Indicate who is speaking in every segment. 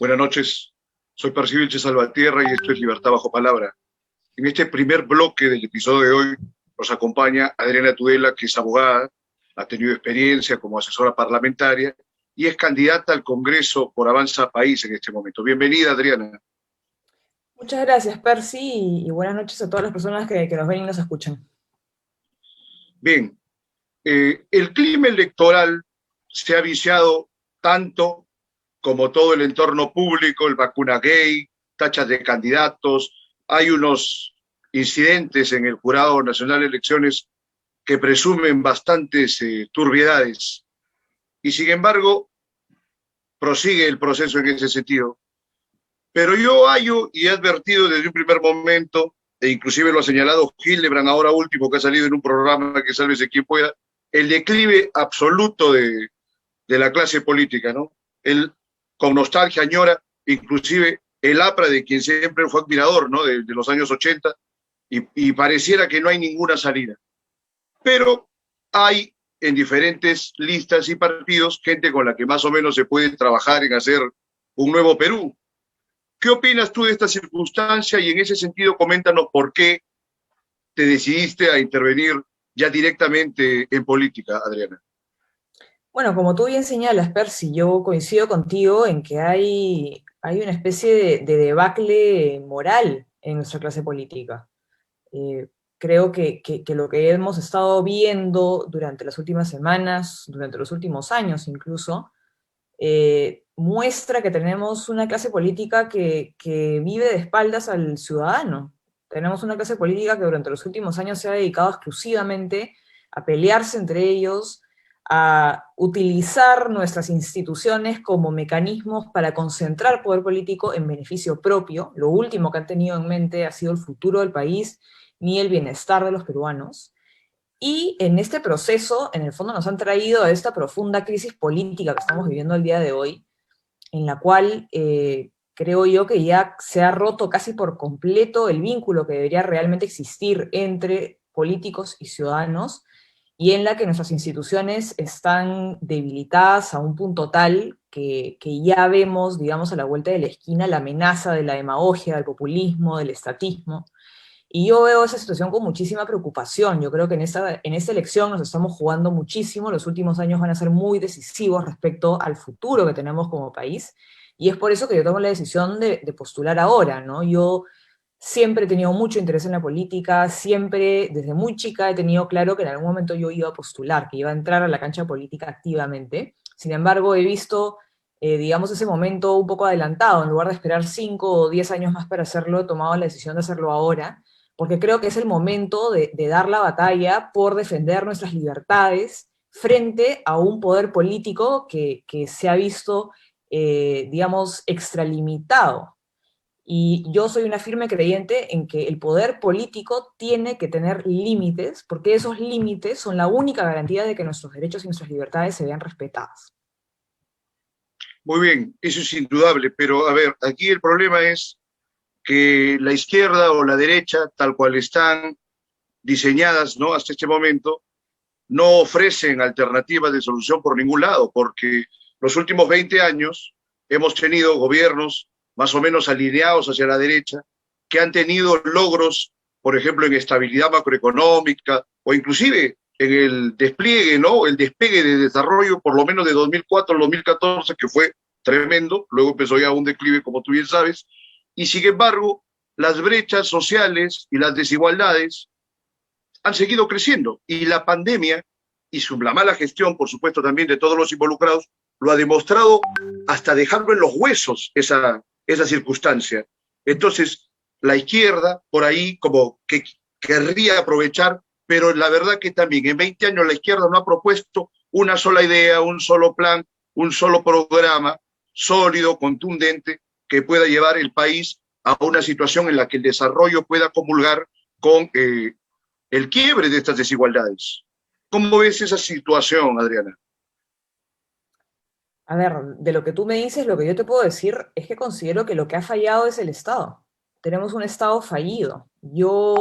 Speaker 1: Buenas noches, soy Percy Vilches Salvatierra y esto es Libertad Bajo Palabra. En este primer bloque del episodio de hoy nos acompaña Adriana Tudela, que es abogada, ha tenido experiencia como asesora parlamentaria y es candidata al Congreso por Avanza País en este momento. Bienvenida, Adriana.
Speaker 2: Muchas gracias, Percy, y buenas noches a todas las personas que nos ven y nos escuchan.
Speaker 1: Bien, el clima electoral se ha viciado tanto como todo el entorno público, el vacuna gay, tachas de candidatos, hay unos incidentes en el Jurado Nacional de Elecciones que presumen bastantes turbiedades. Y sin embargo, prosigue el proceso en ese sentido. Pero yo hallo y he advertido desde un primer momento, e inclusive lo ha señalado Hildebrand ahora último, que ha salido en un programa que sálvese quien pueda, el declive absoluto de la clase política, ¿no? Él con nostalgia añora, inclusive el APRA, de quien siempre fue admirador, ¿no? De los años 80, y pareciera que no hay ninguna salida. Pero hay en diferentes listas y partidos gente con la que más o menos se puede trabajar en hacer un nuevo Perú. ¿Qué opinas tú de esta circunstancia? Y en ese sentido, coméntanos por qué te decidiste a intervenir ya directamente en política, Adriana.
Speaker 2: Bueno, como tú bien señalas, Percy, yo coincido contigo en que hay una especie de debacle moral en nuestra clase política. Creo que lo que hemos estado viendo durante las últimas semanas, durante los últimos años incluso, muestra que tenemos una clase política que vive de espaldas al ciudadano. Tenemos una clase política que durante los últimos años se ha dedicado exclusivamente a pelearse entre ellos, a utilizar nuestras instituciones como mecanismos para concentrar poder político en beneficio propio. Lo último que han tenido en mente ha sido el futuro del país ni el bienestar de los peruanos. Y en este proceso, en el fondo, nos han traído a esta profunda crisis política que estamos viviendo el día de hoy, en la cual creo yo que ya se ha roto casi por completo el vínculo que debería realmente existir entre políticos y ciudadanos, y en la que nuestras instituciones están debilitadas a un punto tal que ya vemos, digamos, a la vuelta de la esquina la amenaza de la demagogia, del populismo, del estatismo. Y yo veo esa situación con muchísima preocupación. Yo creo que en esta elección nos estamos jugando muchísimo. Los últimos años van a ser muy decisivos respecto al futuro que tenemos como país. Y es por eso que yo tomo la decisión de postular ahora, ¿no? Yo siempre he tenido mucho interés en la política, siempre, desde muy chica, he tenido claro que en algún momento yo iba a postular, que iba a entrar a la cancha política activamente. Sin embargo, he visto, digamos, ese momento un poco adelantado. En lugar de esperar 5 o 10 años más para hacerlo, he tomado la decisión de hacerlo ahora, porque creo que es el momento de dar la batalla por defender nuestras libertades frente a un poder político que se ha visto, digamos, extralimitado. Y yo soy una firme creyente en que el poder político tiene que tener límites, porque esos límites son la única garantía de que nuestros derechos y nuestras libertades se vean respetadas.
Speaker 1: Muy bien, eso es indudable, pero a ver, aquí el problema es que la izquierda o la derecha, tal cual están diseñadas, ¿no? Hasta este momento, no ofrecen alternativas de solución por ningún lado, porque los últimos 20 años hemos tenido gobiernos más o menos alineados hacia la derecha, que han tenido logros, por ejemplo, en estabilidad macroeconómica o inclusive en el despliegue, ¿no? El despegue de desarrollo, por lo menos de 2004 al 2014, que fue tremendo, luego empezó ya un declive, como tú bien sabes, y sin embargo, las brechas sociales y las desigualdades han seguido creciendo y la pandemia y la mala gestión, por supuesto, también de todos los involucrados, lo ha demostrado hasta dejarlo en los huesos esa circunstancia. Entonces, la izquierda, por ahí, como que querría aprovechar, pero la verdad que también en 20 años la izquierda no ha propuesto una sola idea, un solo plan, un solo programa sólido, contundente, que pueda llevar el país a una situación en la que el desarrollo pueda comulgar con el quiebre de estas desigualdades. ¿Cómo ves esa situación, Adriana?
Speaker 2: A ver, de lo que tú me dices, lo que yo te puedo decir es que considero que lo que ha fallado es el Estado. Tenemos un Estado fallido. Yo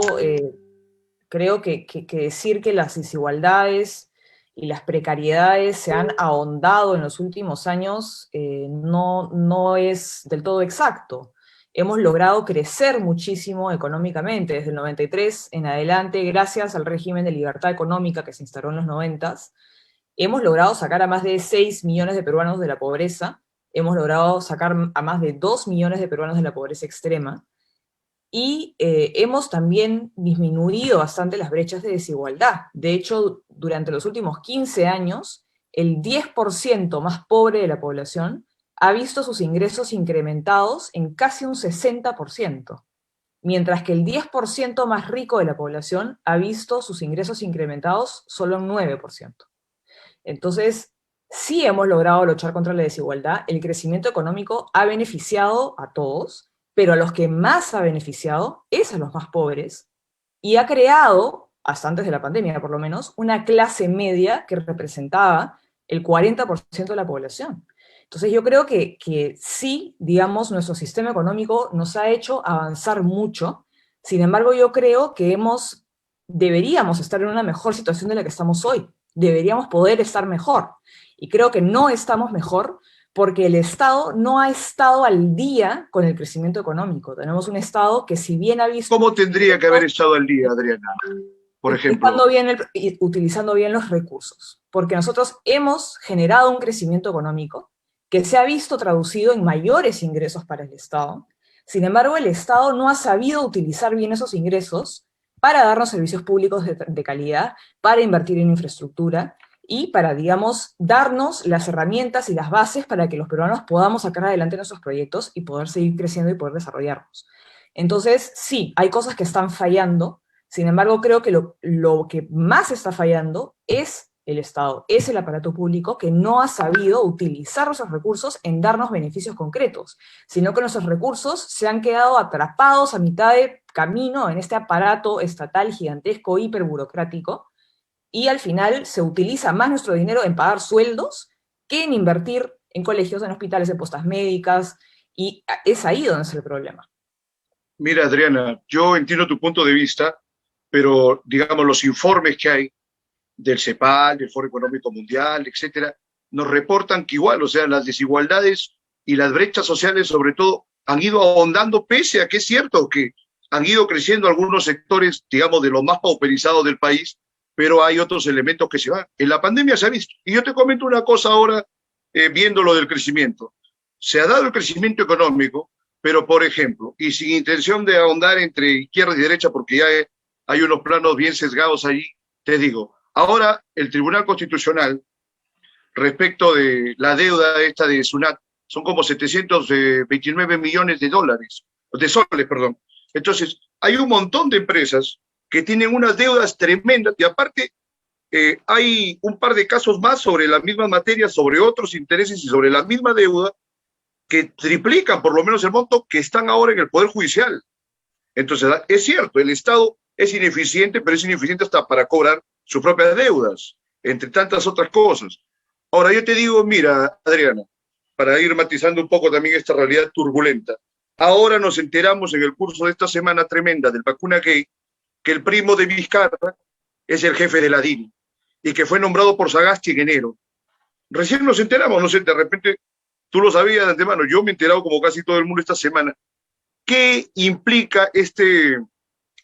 Speaker 2: creo que decir que las desigualdades y las precariedades se han ahondado en los últimos años, no es del todo exacto. Hemos logrado crecer muchísimo económicamente desde el 93 en adelante, gracias al régimen de libertad económica que se instaló en los 90s. Hemos logrado sacar a más de 6 millones de peruanos de la pobreza, hemos logrado sacar a más de 2 millones de peruanos de la pobreza extrema, y hemos también disminuido bastante las brechas de desigualdad. De hecho, durante los últimos 15 años, el 10% más pobre de la población ha visto sus ingresos incrementados en casi un 60%, mientras que el 10% más rico de la población ha visto sus ingresos incrementados solo en 9%. Entonces, sí hemos logrado luchar contra la desigualdad, el crecimiento económico ha beneficiado a todos, pero a los que más ha beneficiado es a los más pobres, y ha creado, hasta antes de la pandemia por lo menos, una clase media que representaba el 40% de la población. Entonces yo creo que sí, digamos, nuestro sistema económico nos ha hecho avanzar mucho, sin embargo yo creo que deberíamos estar en una mejor situación de la que estamos hoy, deberíamos poder estar mejor, y creo que no estamos mejor porque el Estado no ha estado al día con el crecimiento económico. Tenemos un Estado que, si bien ha visto...
Speaker 1: ¿Cómo tendría que haber estado al día, Adriana? Por ejemplo.
Speaker 2: Utilizando bien los recursos. Porque nosotros hemos generado un crecimiento económico que se ha visto traducido en mayores ingresos para el Estado. Sin embargo, el Estado no ha sabido utilizar bien esos ingresos para darnos servicios públicos de calidad, para invertir en infraestructura, y para, digamos, darnos las herramientas y las bases para que los peruanos podamos sacar adelante nuestros proyectos y poder seguir creciendo y poder desarrollarnos. Entonces, sí, hay cosas que están fallando, sin embargo, creo que lo que más está fallando es el Estado, es el aparato público que no ha sabido utilizar esos recursos en darnos beneficios concretos, sino que nuestros recursos se han quedado atrapados a mitad de camino en este aparato estatal gigantesco, hiperburocrático, y al final se utiliza más nuestro dinero en pagar sueldos que en invertir en colegios, en hospitales, en postas médicas, y es ahí donde es el problema.
Speaker 1: Mira, Adriana, yo entiendo tu punto de vista, pero digamos los informes que hay del CEPAL, del Foro Económico Mundial, etcétera, nos reportan que igual, o sea, las desigualdades y las brechas sociales sobre todo han ido ahondando, pese a que es cierto que han ido creciendo algunos sectores, digamos, de los más pauperizados del país, pero hay otros elementos que se van. En la pandemia se ha visto. Y yo te comento una cosa ahora, viendo lo del crecimiento. Se ha dado el crecimiento económico, pero, por ejemplo, y sin intención de ahondar entre izquierda y derecha, porque ya hay unos planos bien sesgados allí, te digo, ahora el Tribunal Constitucional, respecto de la deuda esta de SUNAT, son como 729 millones de soles, perdón. Entonces, hay un montón de empresas que tienen unas deudas tremendas, y aparte hay un par de casos más sobre la misma materia, sobre otros intereses y sobre la misma deuda, que triplican por lo menos el monto que están ahora en el Poder Judicial. Entonces, es cierto, el Estado es ineficiente, pero es ineficiente hasta para cobrar sus propias deudas, entre tantas otras cosas. Ahora, yo te digo, mira, Adriana, para ir matizando un poco también esta realidad turbulenta, ahora nos enteramos en el curso de esta semana tremenda del Vacuna Gate que el primo de Vizcarra es el jefe de la DINI y que fue nombrado por Sagasti en enero. Recién nos enteramos, no sé, de repente tú lo sabías de antemano, yo me he enterado como casi todo el mundo esta semana. ¿Qué implica este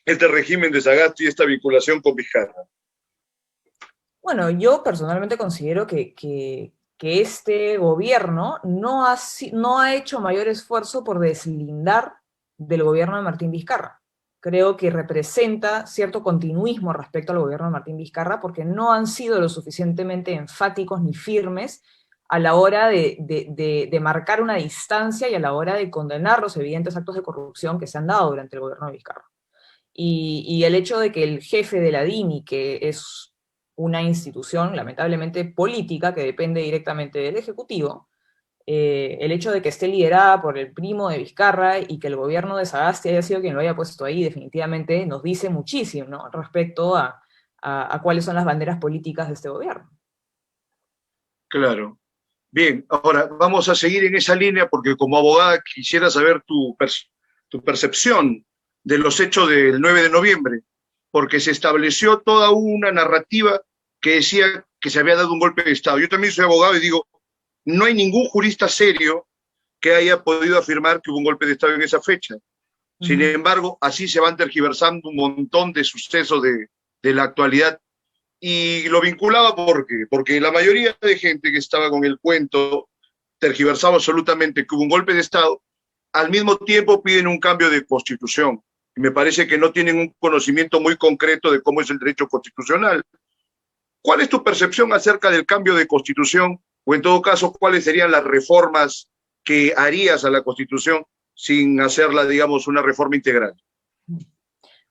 Speaker 1: régimen de Sagasti y esta vinculación con Vizcarra?
Speaker 2: Bueno, yo personalmente considero que este gobierno no ha hecho mayor esfuerzo por deslindar del gobierno de Martín Vizcarra. Creo que representa cierto continuismo respecto al gobierno de Martín Vizcarra, porque no han sido lo suficientemente enfáticos ni firmes a la hora de marcar una distancia y a la hora de condenar los evidentes actos de corrupción que se han dado durante el gobierno de Vizcarra. Y el hecho de que el jefe de la DINI, que es una institución lamentablemente política que depende directamente del Ejecutivo, el hecho de que esté liderada por el primo de Vizcarra y que el gobierno de Sagasti haya sido quien lo haya puesto ahí, definitivamente nos dice muchísimo, ¿no?, respecto a cuáles son las banderas políticas de este gobierno.
Speaker 1: Claro. Bien, ahora vamos a seguir en esa línea porque como abogada quisiera saber tu percepción de los hechos del 9 de noviembre, porque se estableció toda una narrativa que que decía que se había dado un golpe de Estado. Yo también soy abogado y digo, no hay ningún jurista serio que haya podido afirmar que hubo un golpe de Estado en esa fecha. Sin embargo, así se van tergiversando un montón de sucesos de la actualidad. Y lo vinculaba porque la mayoría de gente que estaba con el cuento tergiversaba absolutamente que hubo un golpe de Estado, al mismo tiempo piden un cambio de constitución. Y me parece que no tienen un conocimiento muy concreto de cómo es el derecho constitucional. ¿Cuál es tu percepción acerca del cambio de constitución? O en todo caso, ¿cuáles serían las reformas que harías a la constitución sin hacerla, digamos, una reforma integral?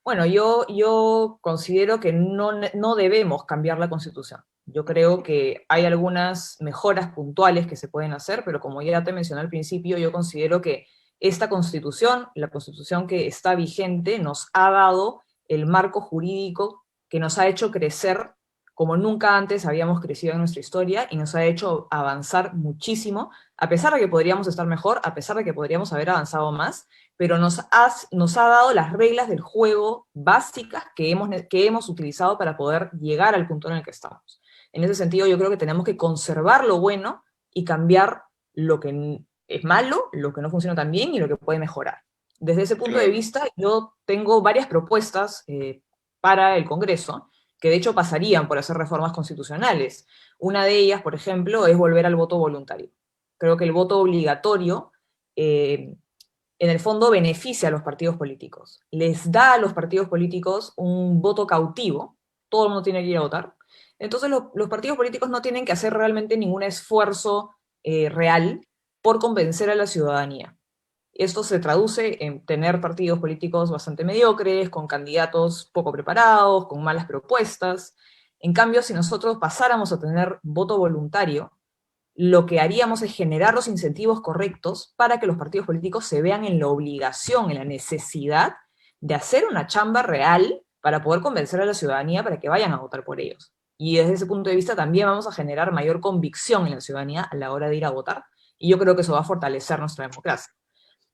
Speaker 2: Bueno, yo considero que no debemos cambiar la Constitución. Yo creo que hay algunas mejoras puntuales que se pueden hacer, pero como ya te mencioné al principio, yo considero que esta Constitución, la Constitución que está vigente, nos ha dado el marco jurídico que nos ha hecho crecer como nunca antes habíamos crecido en nuestra historia y nos ha hecho avanzar muchísimo, a pesar de que podríamos estar mejor, a pesar de que podríamos haber avanzado más, pero nos ha dado las reglas del juego básicas que hemos utilizado para poder llegar al punto en el que estamos. En ese sentido, yo creo que tenemos que conservar lo bueno y cambiar lo que es malo, lo que no funciona tan bien y lo que puede mejorar. Desde ese punto de
Speaker 1: Claro.
Speaker 2: vista, yo tengo varias propuestas para el Congreso, que de hecho pasarían por hacer reformas constitucionales. Una de ellas, por ejemplo, es volver al voto voluntario. Creo que el voto obligatorio en el fondo beneficia a los partidos políticos. Les da a los partidos políticos un voto cautivo, todo el mundo tiene que ir a votar. Entonces los partidos políticos no tienen que hacer realmente ningún esfuerzo real por convencer a la ciudadanía. Esto se traduce en tener partidos políticos bastante mediocres, con candidatos poco preparados, con malas propuestas. En cambio, si nosotros pasáramos a tener voto voluntario, lo que haríamos es generar los incentivos correctos para que los partidos políticos se vean en la obligación, en la necesidad de hacer una chamba real para poder convencer a la ciudadanía para que vayan a votar por ellos. Y desde ese punto de vista también vamos a generar mayor convicción en la ciudadanía a la hora de ir a votar, y yo creo que eso va a fortalecer nuestra democracia.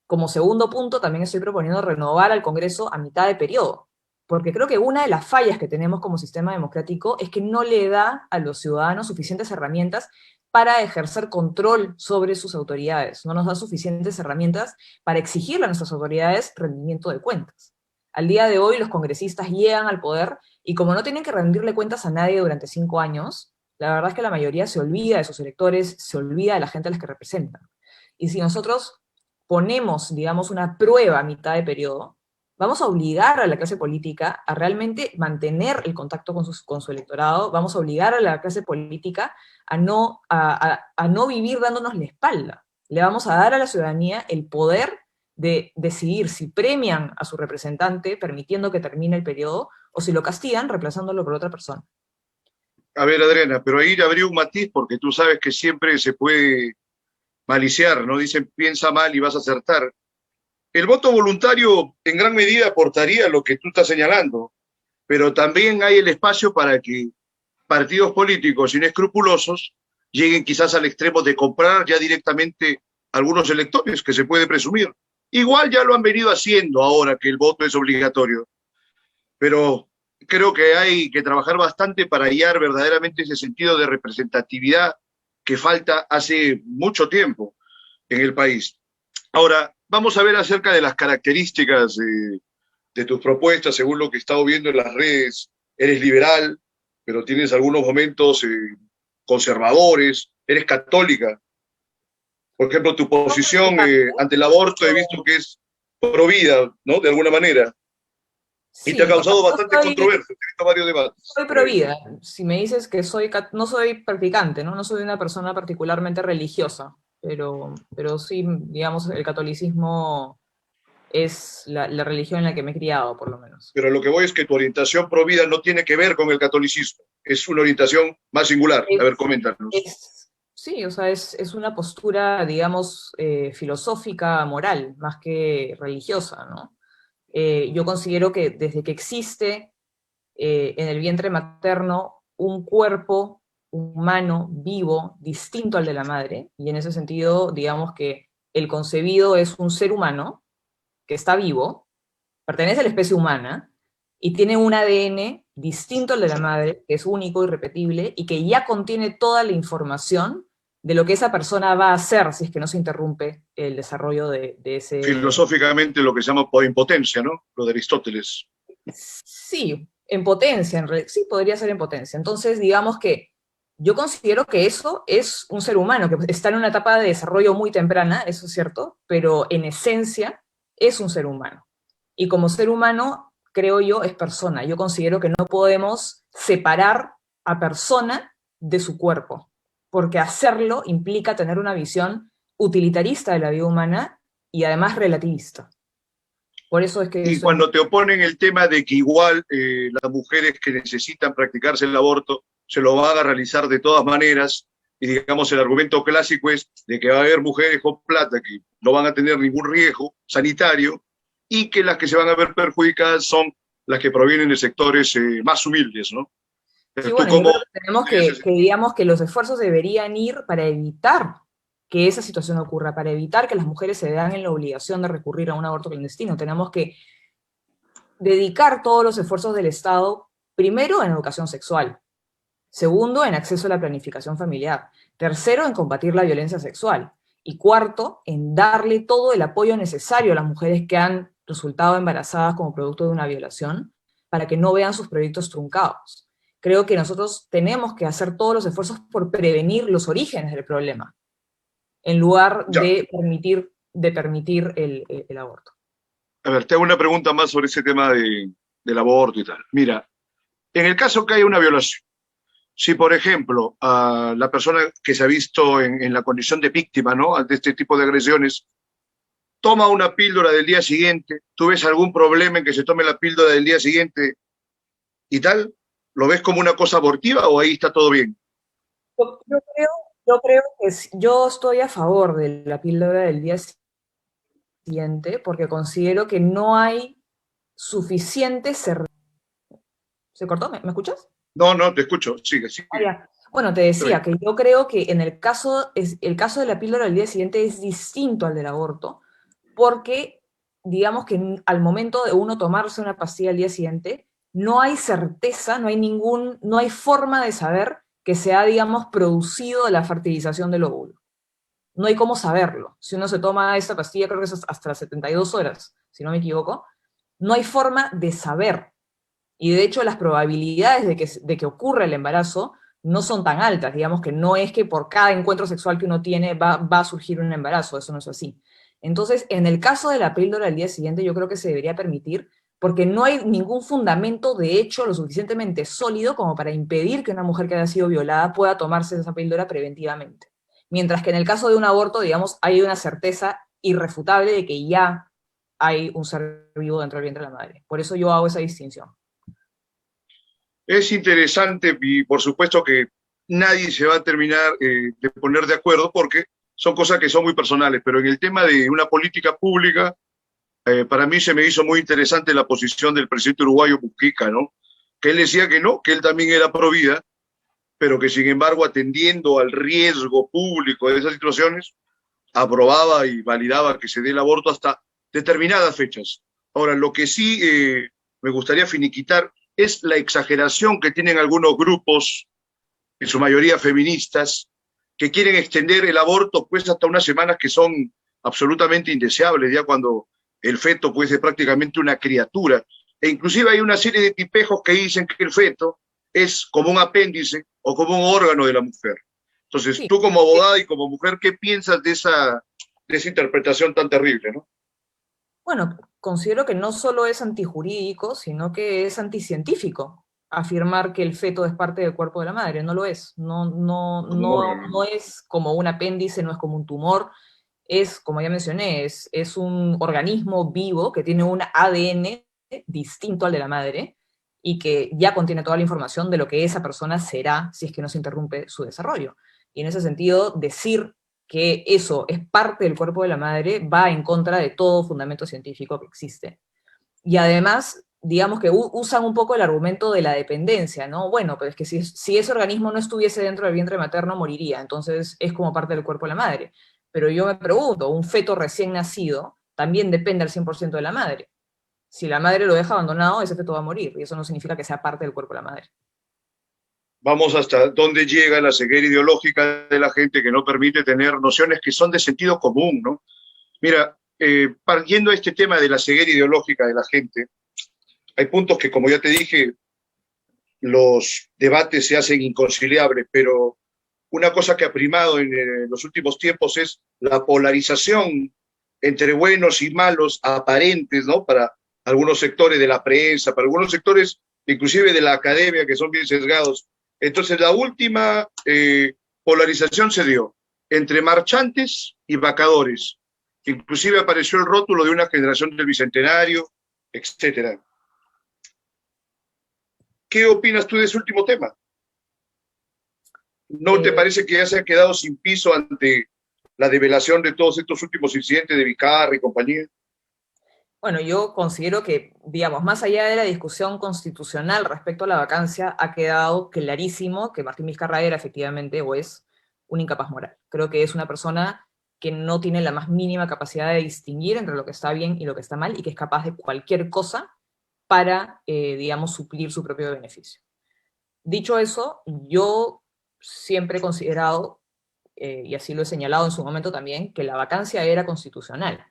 Speaker 2: Como segundo punto, también estoy proponiendo renovar al Congreso a mitad de periodo, porque creo que una de las fallas que tenemos como sistema democrático es que no le da a los ciudadanos suficientes herramientas para ejercer control sobre sus autoridades, no nos da suficientes herramientas para exigirle a nuestras autoridades rendimiento de cuentas. Al día de hoy los congresistas llegan al poder y como no tienen que rendirle cuentas a nadie durante 5 años, la verdad es que la mayoría se olvida de sus electores, se olvida de la gente a las que representan. Y si nosotros ponemos, digamos, una prueba a mitad de periodo, vamos a obligar a la clase política a realmente mantener el contacto con su electorado, vamos a obligar a la clase política a no vivir dándonos la espalda. Le vamos a dar a la ciudadanía el poder de decidir si premian a su representante permitiendo que termine el periodo o si lo castigan reemplazándolo por otra persona.
Speaker 1: A ver, Adriana, pero ahí habría un matiz porque tú sabes que siempre se puede maliciar, ¿no? Dicen, piensa mal y vas a acertar. El voto voluntario en gran medida aportaría lo que tú estás señalando, pero también hay el espacio para que partidos políticos inescrupulosos lleguen quizás al extremo de comprar ya directamente algunos electores, que se puede presumir. Igual ya lo han venido haciendo ahora que el voto es obligatorio, pero creo que hay que trabajar bastante para hallar verdaderamente ese sentido de representatividad que falta hace mucho tiempo en el país. Ahora, vamos a ver acerca de las características de tus propuestas, según lo que he estado viendo en las redes. Eres liberal, pero tienes algunos momentos conservadores, eres católica. Por ejemplo, tu posición ante el aborto he visto que es pro vida, ¿no? De alguna manera. Y te ha
Speaker 2: Sí, o sea,
Speaker 1: causado bastante controversia, he visto varios debates
Speaker 2: soy
Speaker 1: por
Speaker 2: pro
Speaker 1: ahí.
Speaker 2: vida. Si me dices que no soy practicante, ¿no? No soy una persona particularmente religiosa, pero sí, digamos, el catolicismo es la religión en la que me he criado, por lo menos.
Speaker 1: Pero lo que voy es que tu orientación pro vida no tiene que ver con el catolicismo, es una orientación más singular. A ver,
Speaker 2: Es,
Speaker 1: coméntanos.
Speaker 2: sí, o sea, es una postura, digamos, filosófica, moral, más que religiosa, ¿no? Yo considero que desde que existe en el vientre materno un cuerpo humano vivo distinto al de la madre, y en ese sentido, digamos que el concebido es un ser humano que está vivo, pertenece a la especie humana, y tiene un ADN distinto al de la madre, que es único, irrepetible, y que ya contiene toda la información de lo que esa persona va a hacer si es que no se interrumpe el desarrollo de ese...
Speaker 1: Filosóficamente lo que se llama impotencia, ¿no? Lo de Aristóteles.
Speaker 2: Sí, en potencia, en realidad, sí, podría ser en potencia. Entonces, digamos que yo considero que eso es un ser humano, que está en una etapa de desarrollo muy temprana, eso es cierto, pero en esencia es un ser humano. Y como ser humano, creo yo, es persona. Yo considero que no podemos separar a persona de su cuerpo, porque hacerlo implica tener una visión utilitarista de la vida humana y además relativista. Por eso es que
Speaker 1: Y
Speaker 2: soy...
Speaker 1: cuando te oponen el tema de que igual las mujeres que necesitan practicarse el aborto se lo van a realizar de todas maneras, y digamos el argumento clásico es de que va a haber mujeres con plata que no van a tener ningún riesgo sanitario y que las que se van a ver perjudicadas son las que provienen de sectores más humildes, ¿no?
Speaker 2: Sí,
Speaker 1: ¿Tú
Speaker 2: bueno, yo
Speaker 1: cómo
Speaker 2: creo que tenemos
Speaker 1: ves
Speaker 2: que digamos que los esfuerzos deberían ir para evitar que esa situación ocurra, para evitar que las mujeres se vean en la obligación de recurrir a un aborto clandestino. Tenemos que dedicar todos los esfuerzos del Estado, primero en educación sexual, segundo en acceso a la planificación familiar, tercero en combatir la violencia sexual y cuarto en darle todo el apoyo necesario a las mujeres que han resultado embarazadas como producto de una violación para que no vean sus proyectos truncados. Creo que nosotros tenemos que hacer todos los esfuerzos por prevenir los orígenes del problema, en lugar
Speaker 1: ya?
Speaker 2: de permitir el aborto.
Speaker 1: A ver, te hago una pregunta más sobre ese tema del aborto y tal. Mira, en el caso que haya una violación, si por ejemplo la persona que se ha visto en la condición de víctima, ¿no?, ante este tipo de agresiones, toma una píldora del día siguiente, ¿tú ves algún problema en que se tome la píldora del día siguiente y tal? ¿Lo ves como una cosa abortiva o ahí está todo bien?
Speaker 2: Yo creo que yo estoy a favor de la píldora del día siguiente porque considero que no hay suficiente certeza. ¿Se cortó? ¿Me escuchas?
Speaker 1: No, no, te escucho, sigue,
Speaker 2: Ah,
Speaker 1: sigue.
Speaker 2: ya. Bueno, te decía que yo creo que en el caso de la píldora del día siguiente es distinto al del aborto, porque digamos que al momento de uno tomarse una pastilla al día siguiente, no hay certeza, no hay forma de saber que se ha, digamos, producido la fertilización del óvulo. No hay cómo saberlo. Si uno se toma esta pastilla, creo que es hasta las 72 horas, si no me equivoco, no hay forma de saber. Y de hecho las probabilidades de que ocurra el embarazo no son tan altas. Digamos que no es que por cada encuentro sexual que uno tiene va a surgir un embarazo, eso no es así. Entonces, en el caso de la píldora del día siguiente, yo creo que se debería permitir porque no hay ningún fundamento de hecho lo suficientemente sólido como para impedir que una mujer que haya sido violada pueda tomarse esa píldora preventivamente. Mientras que en el caso de un aborto, digamos, hay una certeza irrefutable de que ya hay un ser vivo dentro del vientre de la madre. Por eso yo hago esa distinción.
Speaker 1: Es interesante y por supuesto que nadie se va a terminar de poner de acuerdo porque son cosas que son muy personales, pero en el tema de una política pública, para mí se me hizo muy interesante la posición del presidente uruguayo Mujica, ¿no? Que él decía que no, que él también era pro vida, pero que sin embargo atendiendo al riesgo público de esas situaciones, aprobaba y validaba que se dé el aborto hasta determinadas fechas. Ahora, lo que sí me gustaría finiquitar es la exageración que tienen algunos grupos, en su mayoría feministas, que quieren extender el aborto pues hasta unas semanas que son absolutamente indeseables, ya cuando el feto pues es prácticamente una criatura. E inclusive hay una serie de tipejos que dicen que el feto es como un apéndice o como un órgano de la mujer. Entonces,
Speaker 2: Sí,
Speaker 1: tú como abogada y como mujer, ¿qué piensas de esa interpretación tan terrible, ¿no?
Speaker 2: bueno, considero que no solo es antijurídico, sino que es anticientífico afirmar que el feto es parte del cuerpo de la madre. No lo es.
Speaker 1: Como un órgano.
Speaker 2: No es como un apéndice, no es como un tumor. Es, como ya mencioné, es un organismo vivo que tiene un ADN distinto al de la madre y que ya contiene toda la información de lo que esa persona será si es que no se interrumpe su desarrollo. Y en ese sentido, decir que eso es parte del cuerpo de la madre va en contra de todo fundamento científico que existe. Y además, digamos que usan un poco el argumento de la dependencia, ¿no? Bueno, pero es que si ese organismo no estuviese dentro del vientre materno, moriría, entonces es como parte del cuerpo de la madre. Pero yo me pregunto, un feto recién nacido también depende al 100% de la madre. Si la madre lo deja abandonado, ese feto va a morir, y eso no significa que sea parte del cuerpo de la madre.
Speaker 1: Vamos hasta dónde llega la ceguera ideológica de la gente que no permite tener nociones que son de sentido común, ¿no? Mira, partiendo a este tema de la ceguera ideológica de la gente, hay puntos que, como ya te dije, los debates se hacen inconciliables, pero una cosa que ha primado en los últimos tiempos es la polarización entre buenos y malos aparentes, ¿no? Para algunos sectores de la prensa, para algunos sectores inclusive de la academia que son bien sesgados. Entonces la última polarización se dio entre marchantes y vacadores. Inclusive apareció el rótulo de una generación del Bicentenario, etcétera. ¿Qué opinas tú de ese último tema? ¿No te parece que ya se ha quedado sin piso ante la develación de todos estos últimos incidentes de Vizcarra y compañía?
Speaker 2: Bueno, yo considero que, digamos, más allá de la discusión constitucional respecto a la vacancia, ha quedado clarísimo que Martín Vizcarra era efectivamente o es un incapaz moral. Creo que es una persona que no tiene la más mínima capacidad de distinguir entre lo que está bien y lo que está mal, y que es capaz de cualquier cosa para, digamos, suplir su propio beneficio. Dicho eso, yo siempre he considerado, y así lo he señalado en su momento también, que la vacancia era constitucional.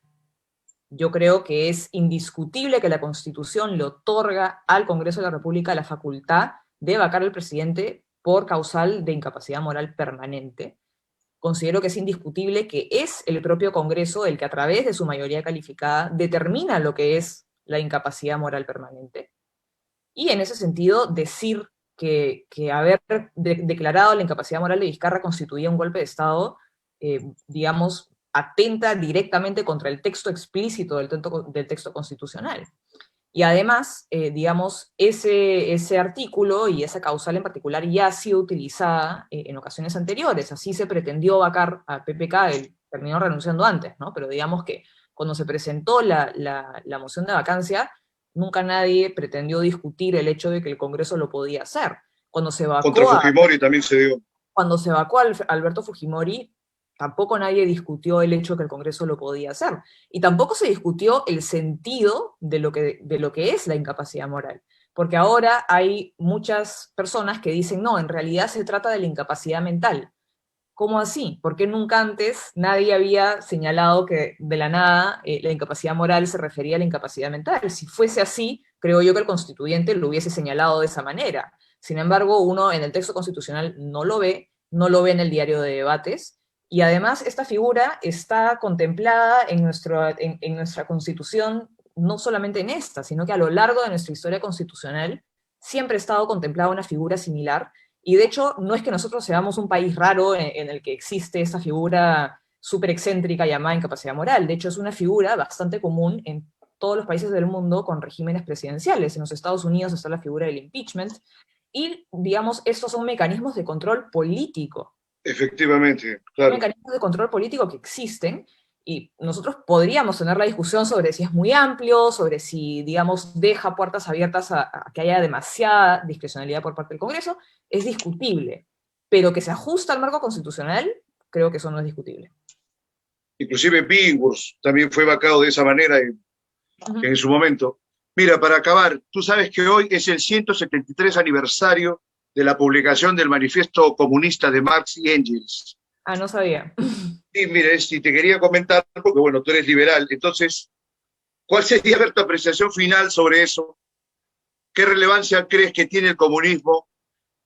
Speaker 2: Yo creo que es indiscutible que la Constitución le otorga al Congreso de la República la facultad de vacar al presidente por causal de incapacidad moral permanente. Considero que es indiscutible que es el propio Congreso el que, a través de su mayoría calificada, determina lo que es la incapacidad moral permanente. Y en ese sentido, decir que haber declarado la incapacidad moral de Vizcarra constituía un golpe de Estado, digamos, atenta directamente contra el texto explícito del texto constitucional. Y además, digamos, ese artículo y esa causal en particular ya ha sido utilizada en ocasiones anteriores. Así se pretendió vacar a PPK, él terminó renunciando antes, ¿no? Pero digamos que cuando se presentó la moción de vacancia, nunca nadie pretendió discutir el hecho de que el Congreso lo podía hacer. Cuando se
Speaker 1: Contra
Speaker 2: vacó
Speaker 1: Fujimori también se dio.
Speaker 2: Cuando se vacó a Alberto Fujimori, tampoco nadie discutió el hecho de que el Congreso lo podía hacer. Y tampoco se discutió el sentido de lo que es la incapacidad moral. Porque ahora hay muchas personas que dicen, no, en realidad se trata de la incapacidad mental. ¿Cómo así? ¿Por qué nunca antes nadie había señalado que de la nada la incapacidad moral se refería a la incapacidad mental? Si fuese así, creo yo que el constituyente lo hubiese señalado de esa manera. Sin embargo, uno en el texto constitucional no lo ve, no lo ve en el diario de debates, y además esta figura está contemplada en nuestra Constitución, no solamente en esta, sino que a lo largo de nuestra historia constitucional siempre ha estado contemplada una figura similar. Y de hecho, no es que nosotros seamos un país raro en el que existe esta figura súper excéntrica llamada incapacidad moral. De hecho, es una figura bastante común en todos los países del mundo con regímenes presidenciales. En los Estados Unidos está la figura del impeachment. Y, digamos, estos son mecanismos de control político.
Speaker 1: Efectivamente, claro.
Speaker 2: Mecanismos de control político que existen, y nosotros podríamos tener la discusión sobre si es muy amplio, sobre si, digamos, deja puertas abiertas a que haya demasiada discrecionalidad por parte del Congreso. Es discutible, pero que se ajusta al marco constitucional, creo que eso no es discutible.
Speaker 1: Inclusive Bilburz también fue vacado de esa manera en su momento. Mira, para acabar, tú sabes que hoy es el 173 aniversario de la publicación del Manifiesto Comunista de Marx y Engels.
Speaker 2: Ah, no sabía.
Speaker 1: Sí, mire, si te quería comentar, porque bueno, tú eres liberal, entonces, ¿cuál sería tu apreciación final sobre eso? ¿Qué relevancia crees que tiene el comunismo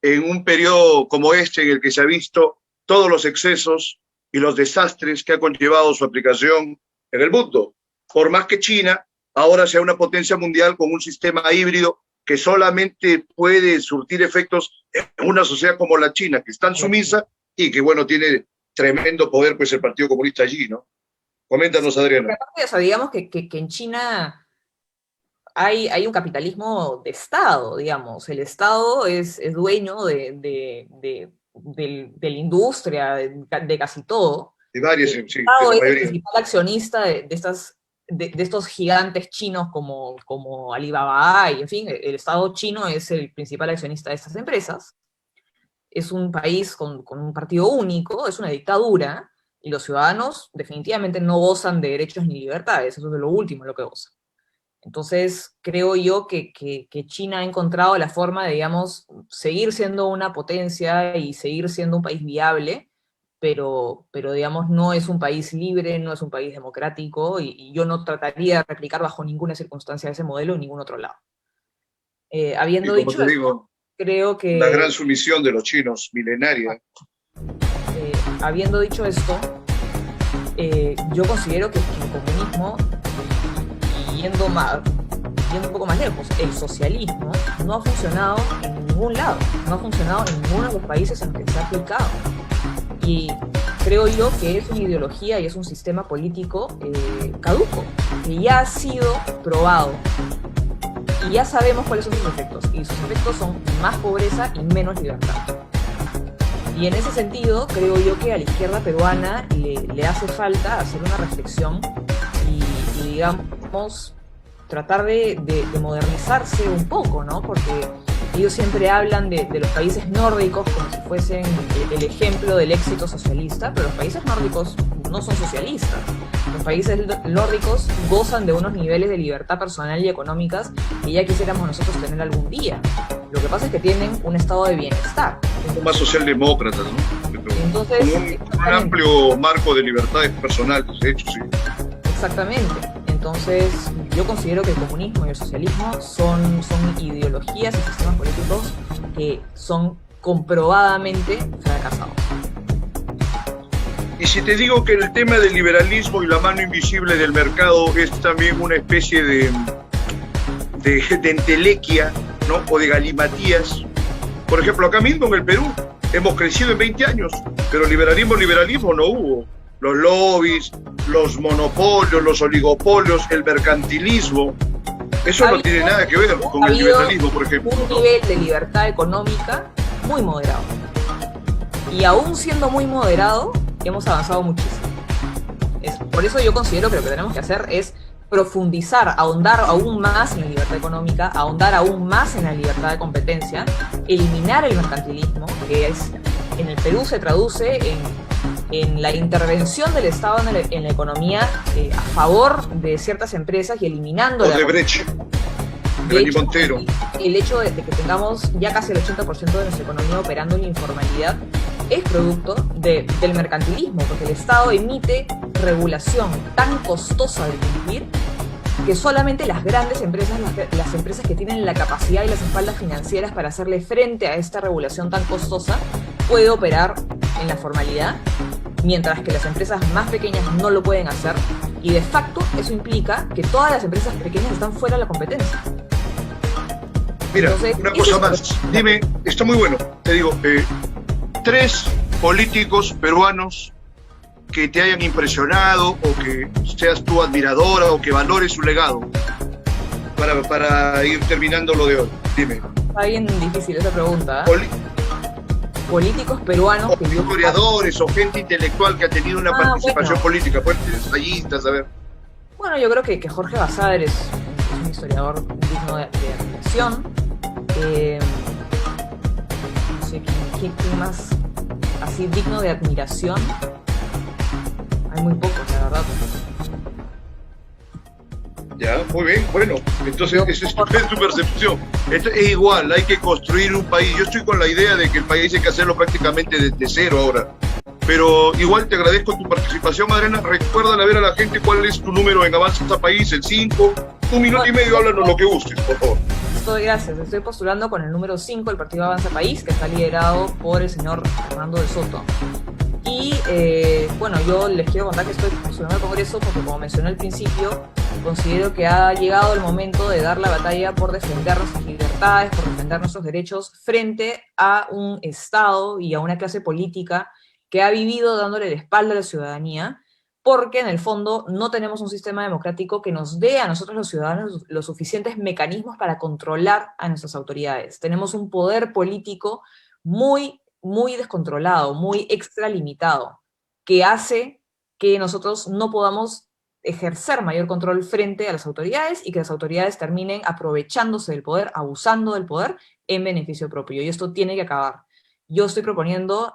Speaker 1: en un periodo como este en el que se ha visto todos los excesos y los desastres que ha conllevado su aplicación en el mundo? Por más que China ahora sea una potencia mundial con un sistema híbrido que solamente puede surtir efectos en una sociedad como la China, que es tan sumisa y que, bueno, tiene tremendo poder, pues, el Partido Comunista allí, ¿no? Coméntanos, Adriana.
Speaker 2: Aparte, o sea, digamos que en China hay un capitalismo de Estado, digamos. El Estado es dueño de la industria, de casi todo.
Speaker 1: De varias,
Speaker 2: El
Speaker 1: sí, de
Speaker 2: Estado
Speaker 1: la
Speaker 2: es el
Speaker 1: mayoría.
Speaker 2: principal accionista de estos gigantes chinos como Alibaba, y en fin, el Estado chino es el principal accionista de estas empresas. Es un país con un partido único, es una dictadura, y los ciudadanos definitivamente no gozan de derechos ni libertades, eso es de lo último lo que gozan. Entonces, creo yo que China ha encontrado la forma de, digamos, seguir siendo una potencia y seguir siendo un país viable, pero digamos, no es un país libre, no es un país democrático, y yo no trataría de replicar bajo ninguna circunstancia ese modelo en ningún otro lado.
Speaker 1: Y
Speaker 2: Habiendo
Speaker 1: como
Speaker 2: dicho
Speaker 1: te
Speaker 2: esto,
Speaker 1: digo,
Speaker 2: creo
Speaker 1: la
Speaker 2: que,
Speaker 1: gran sumisión de los chinos, milenaria.
Speaker 2: habiendo dicho esto, yo considero que el comunismo, y yendo un poco más lejos, el socialismo no ha funcionado en ningún lado, no ha funcionado en ninguno de los países en los que se ha aplicado. Y creo yo que es una ideología y es un sistema político caduco, que ya ha sido probado. Y ya sabemos cuáles son sus efectos. Y sus efectos son más pobreza y menos libertad. Y en ese sentido, creo yo que a la izquierda peruana le hace falta hacer una reflexión y digamos, tratar de modernizarse un poco, ¿no? Porque ellos siempre hablan de los países nórdicos como si fuesen el ejemplo del éxito socialista, pero los países nórdicos no son socialistas. Los países nórdicos gozan de unos niveles de libertad personal y económicas que ya quisiéramos nosotros tener algún día. Lo que pasa es que tienen un estado de bienestar.
Speaker 1: Más socialdemócratas, ¿no? Pero
Speaker 2: Entonces,
Speaker 1: con un amplio marco de libertades personales, de hecho, sí.
Speaker 2: Exactamente. Entonces, yo considero que el comunismo y el socialismo son ideologías y sistemas políticos que son comprobadamente fracasados.
Speaker 1: Y si te digo que el tema del liberalismo y la mano invisible del mercado es también una especie de entelequia, ¿no? O de galimatías. Por ejemplo, acá mismo en el Perú hemos crecido en 20 años, pero liberalismo no hubo. Los lobbies, los monopolios, los oligopolios, el mercantilismo, eso no tiene nada que ver con el liberalismo, por ejemplo.
Speaker 2: Un nivel de libertad económica muy moderado. Y aún siendo muy moderado, hemos avanzado muchísimo. Por eso yo considero que lo que tenemos que hacer es profundizar, ahondar aún más en la libertad económica, ahondar aún más en la libertad de competencia, eliminar el mercantilismo, que en el Perú se traduce en la intervención del Estado en la economía a favor de ciertas empresas y eliminando la
Speaker 1: Odebrecht, Montero.
Speaker 2: El hecho de que tengamos ya casi el 80% de nuestra economía operando en la informalidad es producto del mercantilismo, porque el Estado emite regulación tan costosa de cumplir que solamente las grandes empresas, las empresas que tienen la capacidad y las espaldas financieras para hacerle frente a esta regulación tan costosa, puede operar en la formalidad, mientras que las empresas más pequeñas no lo pueden hacer, y de facto eso implica que todas las empresas pequeñas están fuera de la competencia.
Speaker 1: Mira, entonces, una cosa más, dime, está muy bueno, te digo, 3 políticos peruanos que te hayan impresionado o que seas tu admiradora o que valores su legado para ir terminando lo de hoy. Dime.
Speaker 2: Está bien difícil esa pregunta. Políticos peruanos.
Speaker 1: O historiadores o gente intelectual que ha tenido una participación política, pues ensayistas, a ver.
Speaker 2: Bueno, yo creo que Jorge Basadre es un historiador digno de admiración. No sé quién más así digno de admiración. Hay muy pocos, la verdad.
Speaker 1: Ya, muy bien, bueno, entonces esa es tu percepción. Es igual, hay que construir un país. Yo estoy con la idea de que el país hay que hacerlo prácticamente desde cero ahora. Pero igual te agradezco tu participación, Adriana. Recuérdale a ver a la gente cuál es tu número en Avanza País, el 5. Un minuto y medio, háblanos lo que gustes, por favor.
Speaker 2: Gracias. Estoy postulando con el número 5 del Partido Avanza País, que está liderado por el señor Fernando de Soto. Y bueno, yo les quiero contar que estoy postulando al Congreso porque, como mencioné al principio, considero que ha llegado el momento de dar la batalla por defender nuestras libertades, por defender nuestros derechos frente a un Estado y a una clase política que ha vivido dándole la espalda a la ciudadanía, porque en el fondo no tenemos un sistema democrático que nos dé a nosotros los ciudadanos los suficientes mecanismos para controlar a nuestras autoridades. Tenemos un poder político muy descontrolado, muy extralimitado, que hace que nosotros no podamos ejercer mayor control frente a las autoridades y que las autoridades terminen aprovechándose del poder, abusando del poder en beneficio propio. Y esto tiene que acabar. Yo estoy proponiendo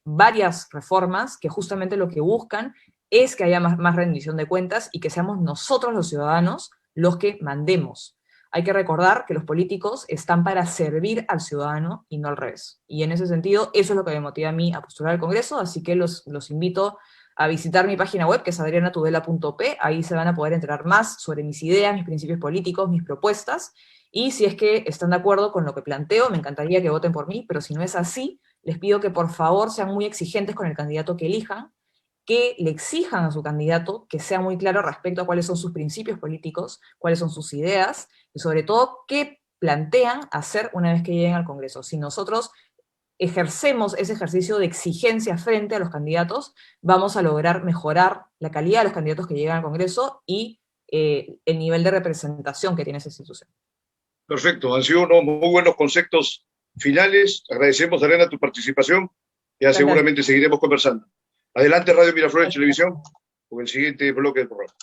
Speaker 2: varias reformas que justamente lo que buscan es que haya más rendición de cuentas y que seamos nosotros los ciudadanos los que mandemos. Hay que recordar que los políticos están para servir al ciudadano y no al revés. Y en ese sentido, eso es lo que me motiva a mí a postular al Congreso, así que los invito a visitar mi página web, que es adrianatudela.p. Ahí se van a poder enterar más sobre mis ideas, mis principios políticos, mis propuestas, y si es que están de acuerdo con lo que planteo, me encantaría que voten por mí, pero si no es así, les pido que por favor sean muy exigentes con el candidato que elijan, que le exijan a su candidato que sea muy claro respecto a cuáles son sus principios políticos, cuáles son sus ideas, y sobre todo qué plantean hacer una vez que lleguen al Congreso. Si nosotros ejercemos ese ejercicio de exigencia frente a los candidatos, vamos a lograr mejorar la calidad de los candidatos que llegan al Congreso y el nivel de representación que tiene esa institución.
Speaker 1: Perfecto, han sido unos muy buenos conceptos finales. Agradecemos, Adriana, tu participación. Ya seguramente seguiremos conversando. Adelante, Radio Miraflores Televisión, con el siguiente bloque del programa.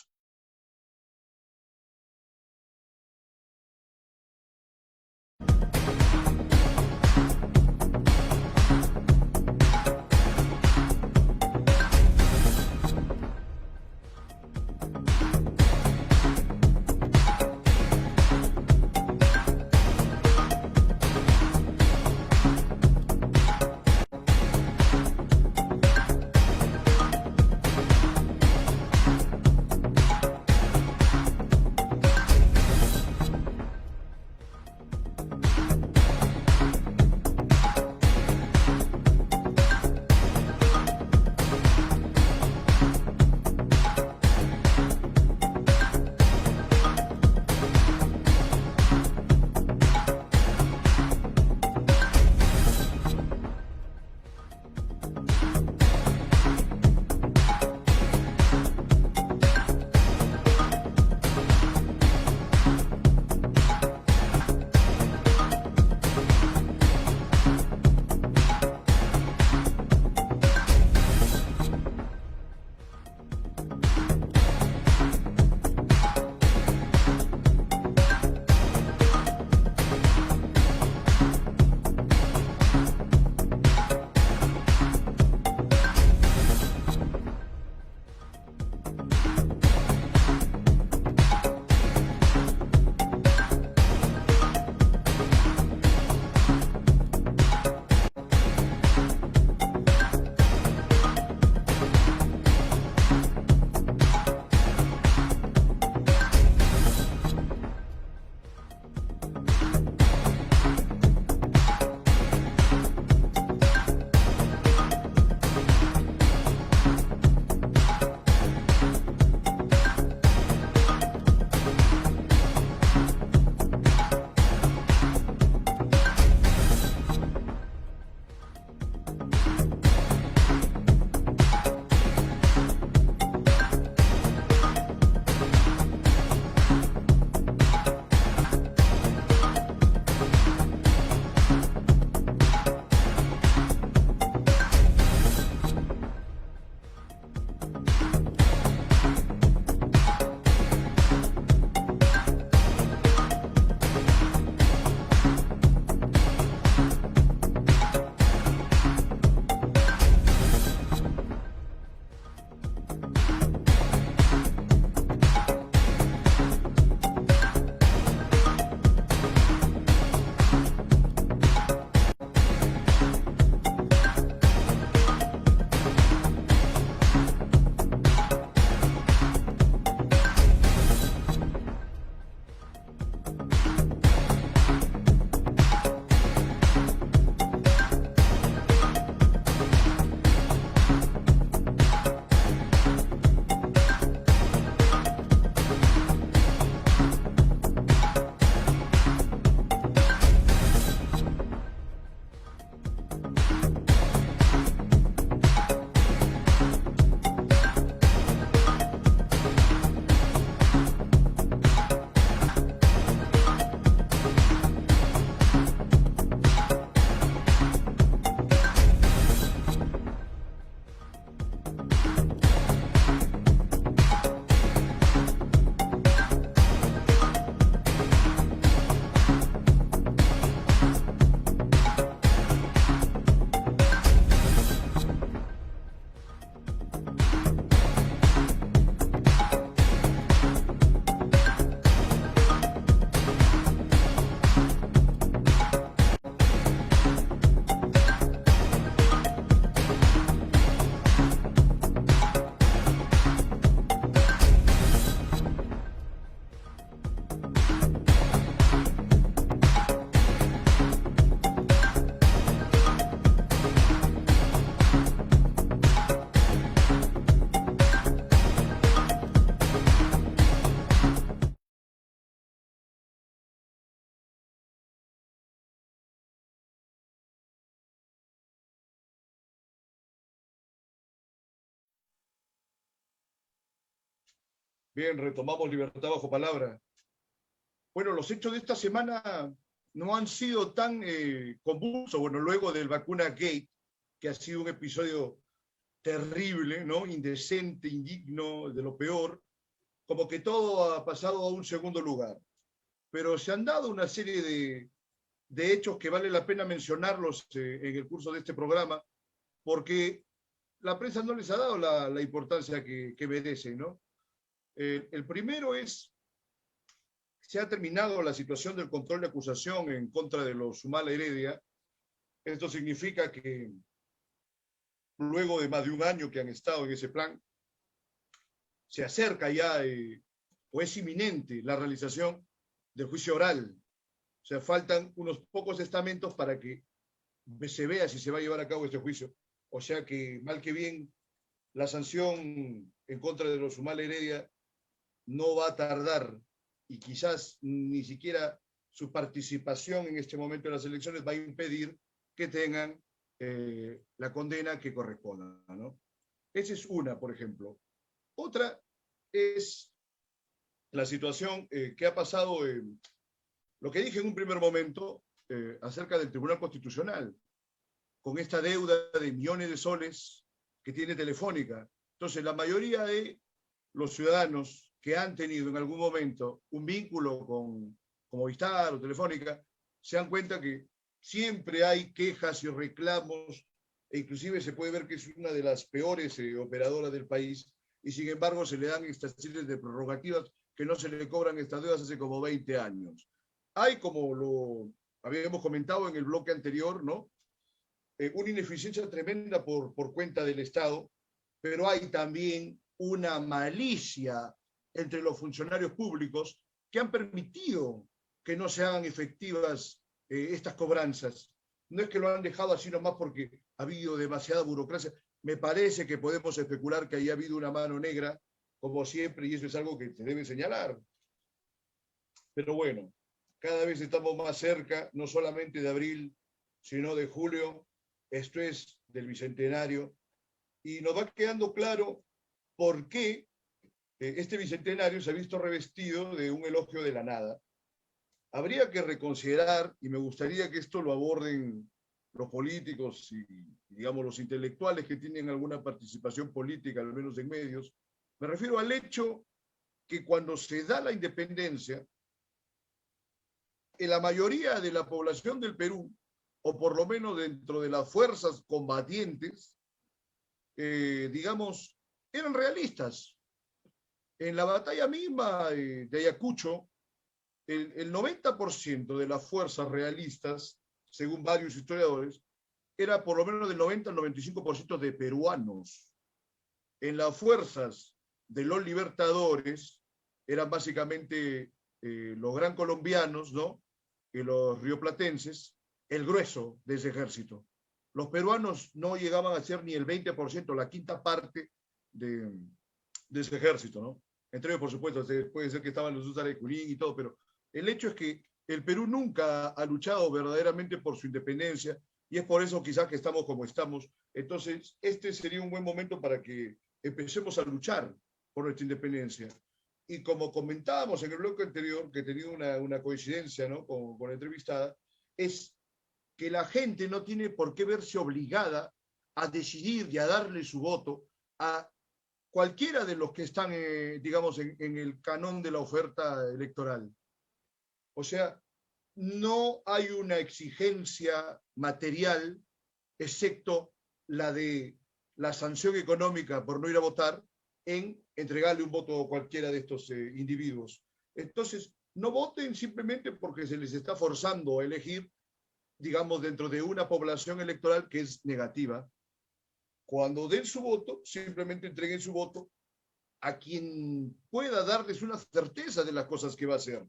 Speaker 1: Bien, retomamos Libertad Bajo Palabra. Bueno, los hechos de esta semana no han sido tan convulsos, bueno, luego del vacuna Gate, que ha sido un episodio terrible, ¿no? Indecente, indigno, de lo peor, como que todo ha pasado a un segundo lugar. Pero se han dado una serie de hechos que vale la pena mencionarlos en el curso de este programa, porque la prensa no les ha dado la importancia que merecen, ¿no? El primero es, se ha terminado la situación del control de acusación en contra de los Humala Heredia. Esto significa que luego de más de un año que han estado en ese plan, se acerca ya o es inminente la realización del juicio oral. O sea, faltan unos pocos estamentos para que se vea si se va a llevar a cabo este juicio. O sea que, mal que bien, la sanción en contra de los Humala Heredia no va a tardar y quizás ni siquiera su participación en este momento en las elecciones va a impedir que tengan la condena que corresponda, ¿no? Esa es una, por ejemplo. Otra es la situación que ha pasado, lo que dije en un primer momento acerca del Tribunal Constitucional, con esta deuda de millones de soles que tiene Telefónica. Entonces, la mayoría de los ciudadanos que han tenido en algún momento un vínculo con Movistar o Telefónica, se dan cuenta que siempre hay quejas y reclamos, e inclusive se puede ver que es una de las peores operadoras del país, y sin embargo se le dan estas series de prerrogativas que no se le cobran estas deudas hace como 20 años. Hay, como lo habíamos comentado en el bloque anterior, ¿no? Una ineficiencia tremenda por cuenta del Estado, pero hay también una malicia entre los funcionarios públicos que han permitido que no se hagan efectivas estas cobranzas. No es que lo han dejado así nomás porque ha habido demasiada burocracia. Me parece que podemos especular que haya habido una mano negra, como siempre, y eso es algo que se debe señalar. Pero bueno, cada vez estamos más cerca, no solamente de abril, sino de julio. Esto es del Bicentenario, y nos va quedando claro por qué este Bicentenario se ha visto revestido de un elogio de la nada. Habría que reconsiderar, y me gustaría que esto lo aborden los políticos y, digamos, los intelectuales que tienen alguna participación política, al menos en medios. Me refiero al hecho que cuando se da la independencia, en la mayoría de la población del Perú, o por lo menos dentro de las fuerzas combatientes, digamos, eran realistas. En la batalla misma de Ayacucho, el 90% de las fuerzas realistas, según varios historiadores, era por lo menos del 90 al 95% de peruanos. En las fuerzas de los libertadores eran básicamente los gran colombianos, ¿no? Y los rioplatenses, el grueso de ese ejército. Los peruanos no llegaban a ser ni el 20%, la quinta parte de ese ejército, ¿no? Entre ellos, por supuesto, puede ser que estaban los Húsares de Junín y todo, pero el hecho es que el Perú nunca ha luchado verdaderamente por su independencia, y es por eso quizás que estamos como estamos. Entonces, este sería un buen momento para que empecemos a luchar por nuestra independencia. Y como comentábamos en el bloque anterior, que he tenido una coincidencia, ¿no? con la entrevistada, es que la gente no tiene por qué verse obligada a decidir y a darle su voto a cualquiera de los que están, digamos, en el canon de la oferta electoral. O sea, no hay una exigencia material, excepto la de la sanción económica por no ir a votar, en entregarle un voto a cualquiera de estos individuos. Entonces, no voten simplemente porque se les está forzando a elegir, digamos, dentro de una población electoral que es negativa. Cuando den su voto, simplemente entreguen su voto a quien pueda darles una certeza de las cosas que va a hacer.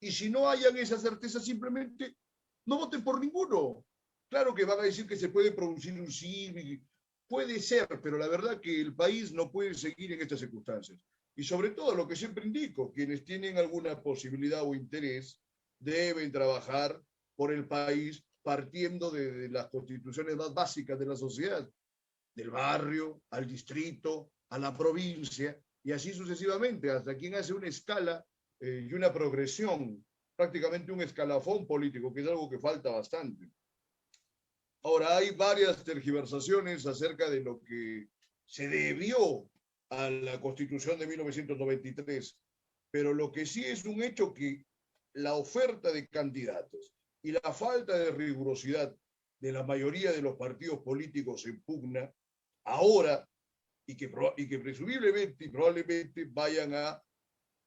Speaker 1: Y si no hayan esa certeza, simplemente no voten por ninguno. Claro que van a decir que se puede producir un sí, puede ser, pero la verdad que el país no puede seguir en estas circunstancias. Y sobre todo, lo que siempre indico, quienes tienen alguna posibilidad o interés deben trabajar por el país partiendo de las constituciones más básicas de la sociedad, del barrio, al distrito, a la provincia, y así sucesivamente, hasta quien hace una escala y una progresión, prácticamente un escalafón político, que es algo que falta bastante. Ahora, hay varias tergiversaciones acerca de lo que se debió a la Constitución de 1993, pero lo que sí es un hecho que la oferta de candidatos y la falta de rigurosidad de la mayoría de los partidos políticos en pugna ahora y que presumiblemente y probablemente vayan a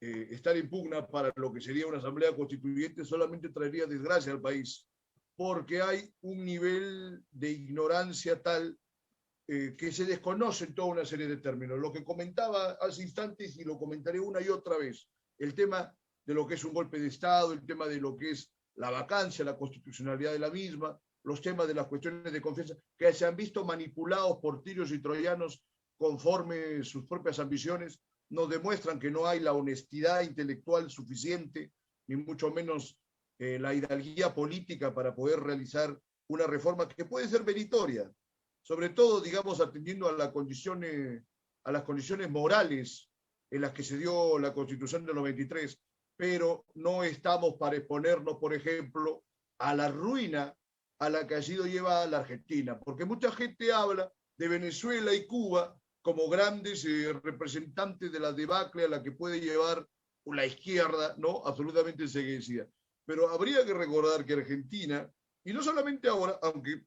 Speaker 1: estar en pugna para lo que sería una asamblea constituyente solamente traería desgracia al país, porque hay un nivel de ignorancia tal que se desconocen toda una serie de términos. Lo que comentaba hace instantes y lo comentaré una y otra vez, el tema de lo que es un golpe de Estado, el tema de lo que es la vacancia, la constitucionalidad de la misma, los temas de las cuestiones de confianza, que se han visto manipulados por tirios y troyanos conforme sus propias ambiciones, nos demuestran que no hay la honestidad intelectual suficiente, ni mucho menos la hidalguía política para poder realizar una reforma que puede ser meritoria, sobre todo, digamos, atendiendo a las condiciones morales en las que se dio la Constitución del 93, pero no estamos para exponernos, por ejemplo, a la ruina a la que ha sido llevada la Argentina, porque mucha gente habla de Venezuela y Cuba como grandes representantes de la debacle a la que puede llevar la izquierda, ¿no? Absolutamente enseguecida. Pero habría que recordar que Argentina, y no solamente ahora, aunque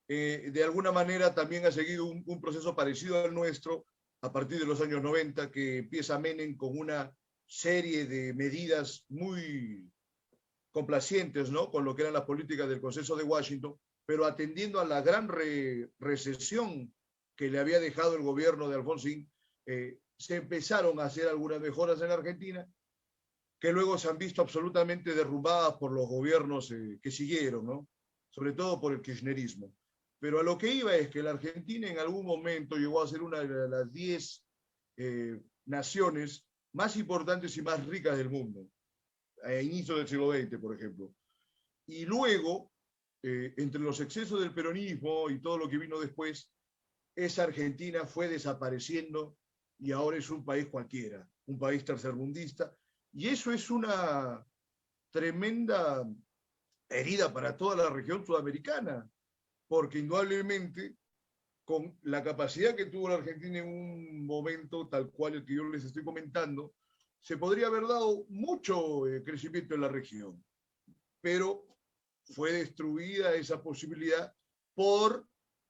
Speaker 1: de alguna manera también ha seguido un proceso parecido al nuestro a partir de los años 90, que empieza Menem con una serie de medidas muy complacientes, ¿no? Con lo que eran las políticas del Consenso de Washington, pero atendiendo a la gran recesión que le había dejado el gobierno de Alfonsín, se empezaron a hacer algunas mejoras en la Argentina, que luego se han visto absolutamente derrumbadas por los gobiernos que siguieron, ¿no? Sobre todo por el kirchnerismo. Pero a lo que iba es que la Argentina en algún momento llegó a ser una de las 10 naciones más importantes y más ricas del mundo, a inicios del siglo XX, por ejemplo. Y luego, entre los excesos del peronismo y todo lo que vino después, esa Argentina fue desapareciendo y ahora es un país cualquiera, un país tercermundista, y eso es una tremenda herida para toda la región sudamericana, porque indudablemente con la capacidad que tuvo la Argentina en un momento tal cual el que yo les estoy comentando, se podría haber dado mucho crecimiento en la región, pero fue destruida esa posibilidad por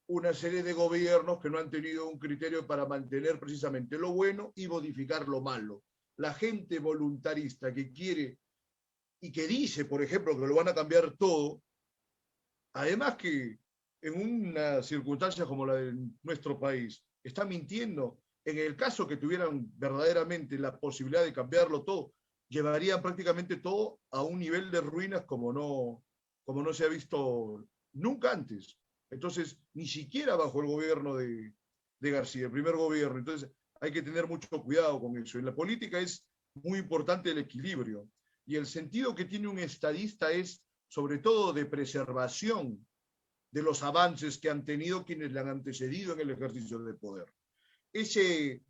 Speaker 1: una serie de gobiernos que no han tenido un criterio para mantener precisamente lo bueno y modificar lo malo. La gente voluntarista que quiere y que dice, por ejemplo, que lo van a cambiar todo, además que en una circunstancia como la de nuestro país, está mintiendo. En el caso que tuvieran verdaderamente la posibilidad de cambiarlo todo, llevarían prácticamente todo a un nivel de ruinas como no se ha visto nunca antes. Entonces, ni siquiera bajo el gobierno de García, el primer gobierno. Entonces, hay que tener mucho cuidado con eso. En la política es muy importante el equilibrio. Y el sentido que tiene un estadista es, sobre todo, de preservación de los avances que han tenido quienes le han antecedido en el ejercicio del poder. Ese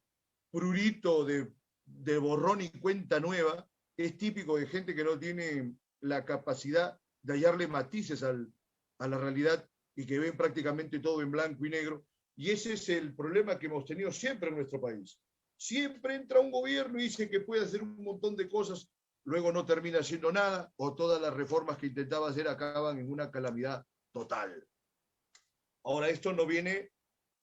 Speaker 1: prurito de borrón y cuenta nueva es típico de gente que no tiene la capacidad de hallarle matices a la realidad y que ven prácticamente todo en blanco y negro. Y ese es el problema que hemos tenido siempre en nuestro país. Siempre entra un gobierno y dice que puede hacer un montón de cosas, luego no termina haciendo nada, o todas las reformas que intentaba hacer acaban en una calamidad total. Ahora, esto no viene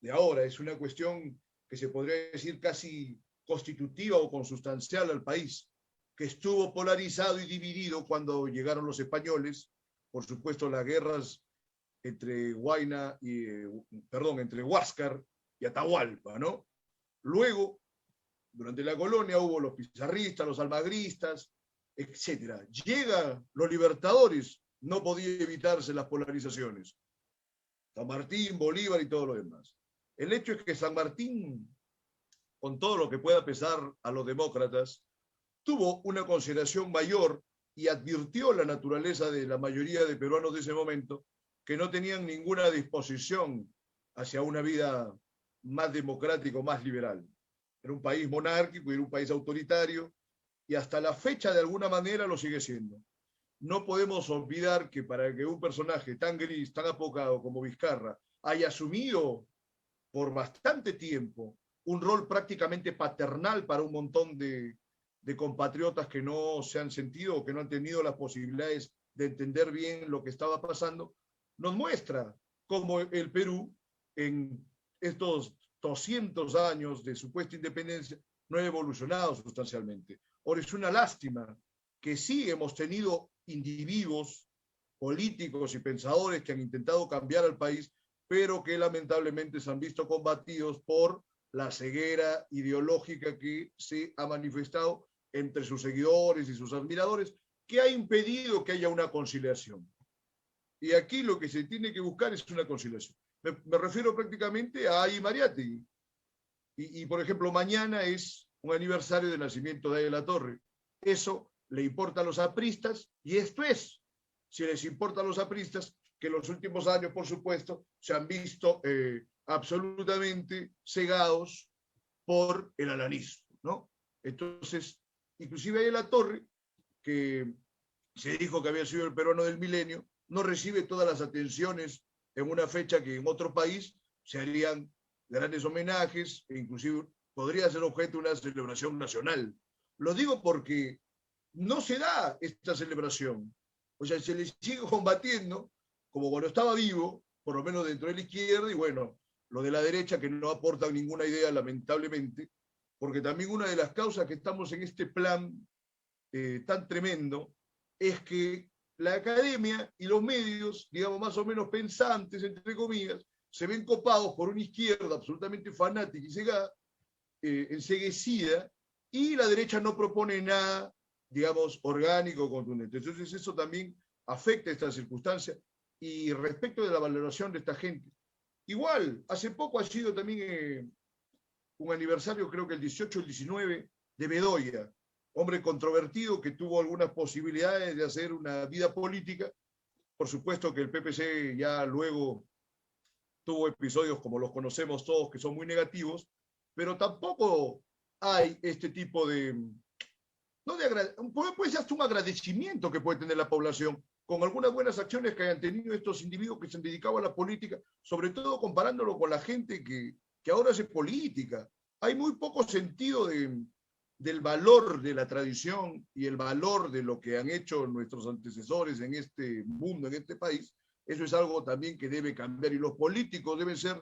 Speaker 1: de ahora, es una cuestión que se podría decir casi constitutiva o consustancial al país, que estuvo polarizado y dividido cuando llegaron los españoles, por supuesto las guerras entre entre Huáscar y Atahualpa, ¿no? Luego, durante la colonia hubo los pizarristas, los almagristas, etcétera. Llegan los libertadores, no podía evitarse las polarizaciones. San Martín, Bolívar y todo lo demás. El hecho es que San Martín, con todo lo que pueda pesar a los demócratas, tuvo una consideración mayor y advirtió la naturaleza de la mayoría de peruanos de ese momento que no tenían ninguna disposición hacia una vida más democrática o más liberal. era un país monárquico y era un país autoritario, y hasta la fecha de alguna manera lo sigue siendo. No podemos olvidar que para que un personaje tan gris, tan apocado como Vizcarra haya asumido por bastante tiempo un rol prácticamente paternal para un montón de compatriotas que no se han sentido o que no han tenido las posibilidades de entender bien lo que estaba pasando, nos muestra cómo el Perú en estos 200 años de supuesta independencia no ha evolucionado sustancialmente. Ahora es una lástima que sí hemos tenido individuos políticos y pensadores que han intentado cambiar al país, pero que lamentablemente se han visto combatidos por la ceguera ideológica que se ha manifestado entre sus seguidores y sus admiradores, que ha impedido que haya una conciliación. Y aquí lo que se tiene que buscar es una conciliación. Me refiero prácticamente a Ay Mariátegui. Por ejemplo, mañana es un aniversario del nacimiento de Ay de la Torre. Eso le importa a los apristas, y esto es, si les importa a los apristas, que en los últimos años, por supuesto, se han visto absolutamente cegados por el alanismo, ¿no? Entonces, inclusive Ay de la Torre, que se dijo que había sido el peruano del milenio, no recibe todas las atenciones en una fecha que en otro país se harían grandes homenajes e inclusive podría ser objeto de una celebración nacional. Lo digo porque no se da esta celebración. O sea, se le sigue combatiendo como cuando estaba vivo, por lo menos dentro de la izquierda, y bueno, lo de la derecha que no aportan ninguna idea, lamentablemente, porque también una de las causas que estamos en este plan tan tremendo es que la academia y los medios, digamos más o menos pensantes, entre comillas, se ven copados por una izquierda absolutamente fanática y cegada, enseguecida, y la derecha no propone nada, digamos, orgánico, contundente. Entonces eso también afecta esta circunstancia. Y respecto de la valoración de esta gente, igual, hace poco ha sido también un aniversario, creo que el 18 o el 19, de Bedoya, hombre controvertido que tuvo algunas posibilidades de hacer una vida política. Por supuesto que el PPC ya luego tuvo episodios como los conocemos todos que son muy negativos, pero tampoco hay este tipo de, no de puede ser hasta un agradecimiento que puede tener la población con algunas buenas acciones que hayan tenido estos individuos que se han dedicado a la política, sobre todo comparándolo con la gente que ahora hace política. Hay muy poco sentido del valor de la tradición y el valor de lo que han hecho nuestros antecesores en este mundo, en este país. Eso es algo también que debe cambiar y los políticos deben ser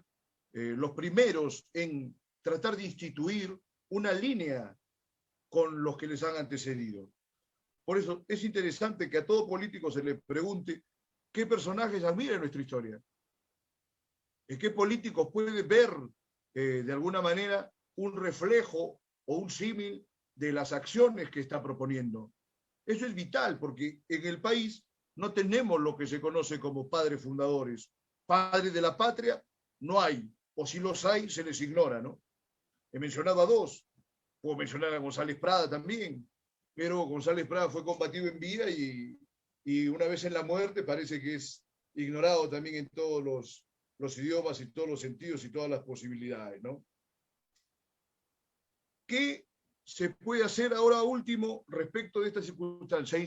Speaker 1: los primeros en tratar de instituir una línea con los que les han antecedido. Por eso es interesante que a todo político se le pregunte qué personajes admira en nuestra historia, qué políticos puede ver de alguna manera un reflejo o un símil de las acciones que está proponiendo. Eso es vital porque en el país no tenemos lo que se conoce como padres fundadores. Padres de la patria no hay, o si los hay, se les ignora, ¿no? He mencionado a dos, puedo mencionar a González Prada también, pero González Prada fue combatido en vida y una vez en la muerte parece que es ignorado también en todos los idiomas y todos los sentidos y todas las posibilidades, ¿no? ¿Qué se puede hacer ahora último respecto de esta circunstancia?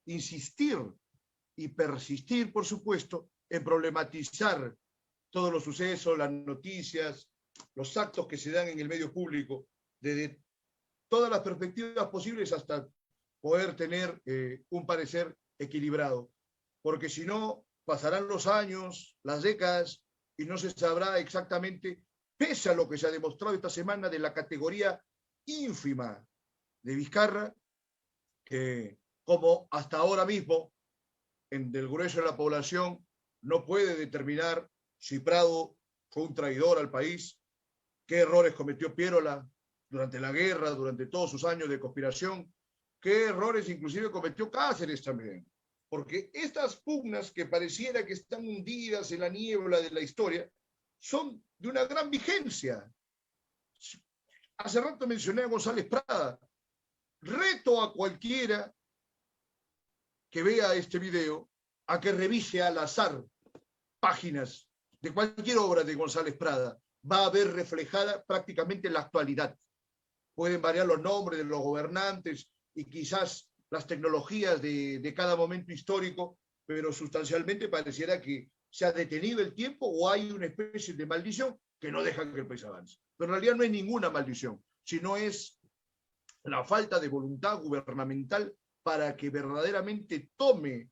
Speaker 1: Insistir y persistir, por supuesto, en problematizar todos los sucesos, las noticias, los actos que se dan en el medio público, desde todas las perspectivas posibles hasta poder tener un parecer equilibrado. Porque si no, pasarán los años, las décadas, y no se sabrá exactamente, pese a lo que se ha demostrado esta semana de la categoría ínfima de Vizcarra, que como hasta ahora mismo, del grueso de la población, no puede determinar si Prado fue un traidor al país, qué errores cometió Piérola durante la guerra, durante todos sus años de conspiración, qué errores inclusive cometió Cáceres también. Porque estas pugnas que pareciera que están hundidas en la niebla de la historia son de una gran vigencia. Hace rato mencioné a González Prada. Reto a cualquiera que vea este video a que revise al azar páginas de cualquier obra de González Prada. Va a ver reflejada prácticamente la actualidad. pueden variar los nombres de los gobernantes y quizás las tecnologías de cada momento histórico, pero sustancialmente pareciera que se ha detenido el tiempo o hay una especie de maldición que no deja que el país avance. Pero en realidad no es ninguna maldición, sino es la falta de voluntad gubernamental para que verdaderamente tome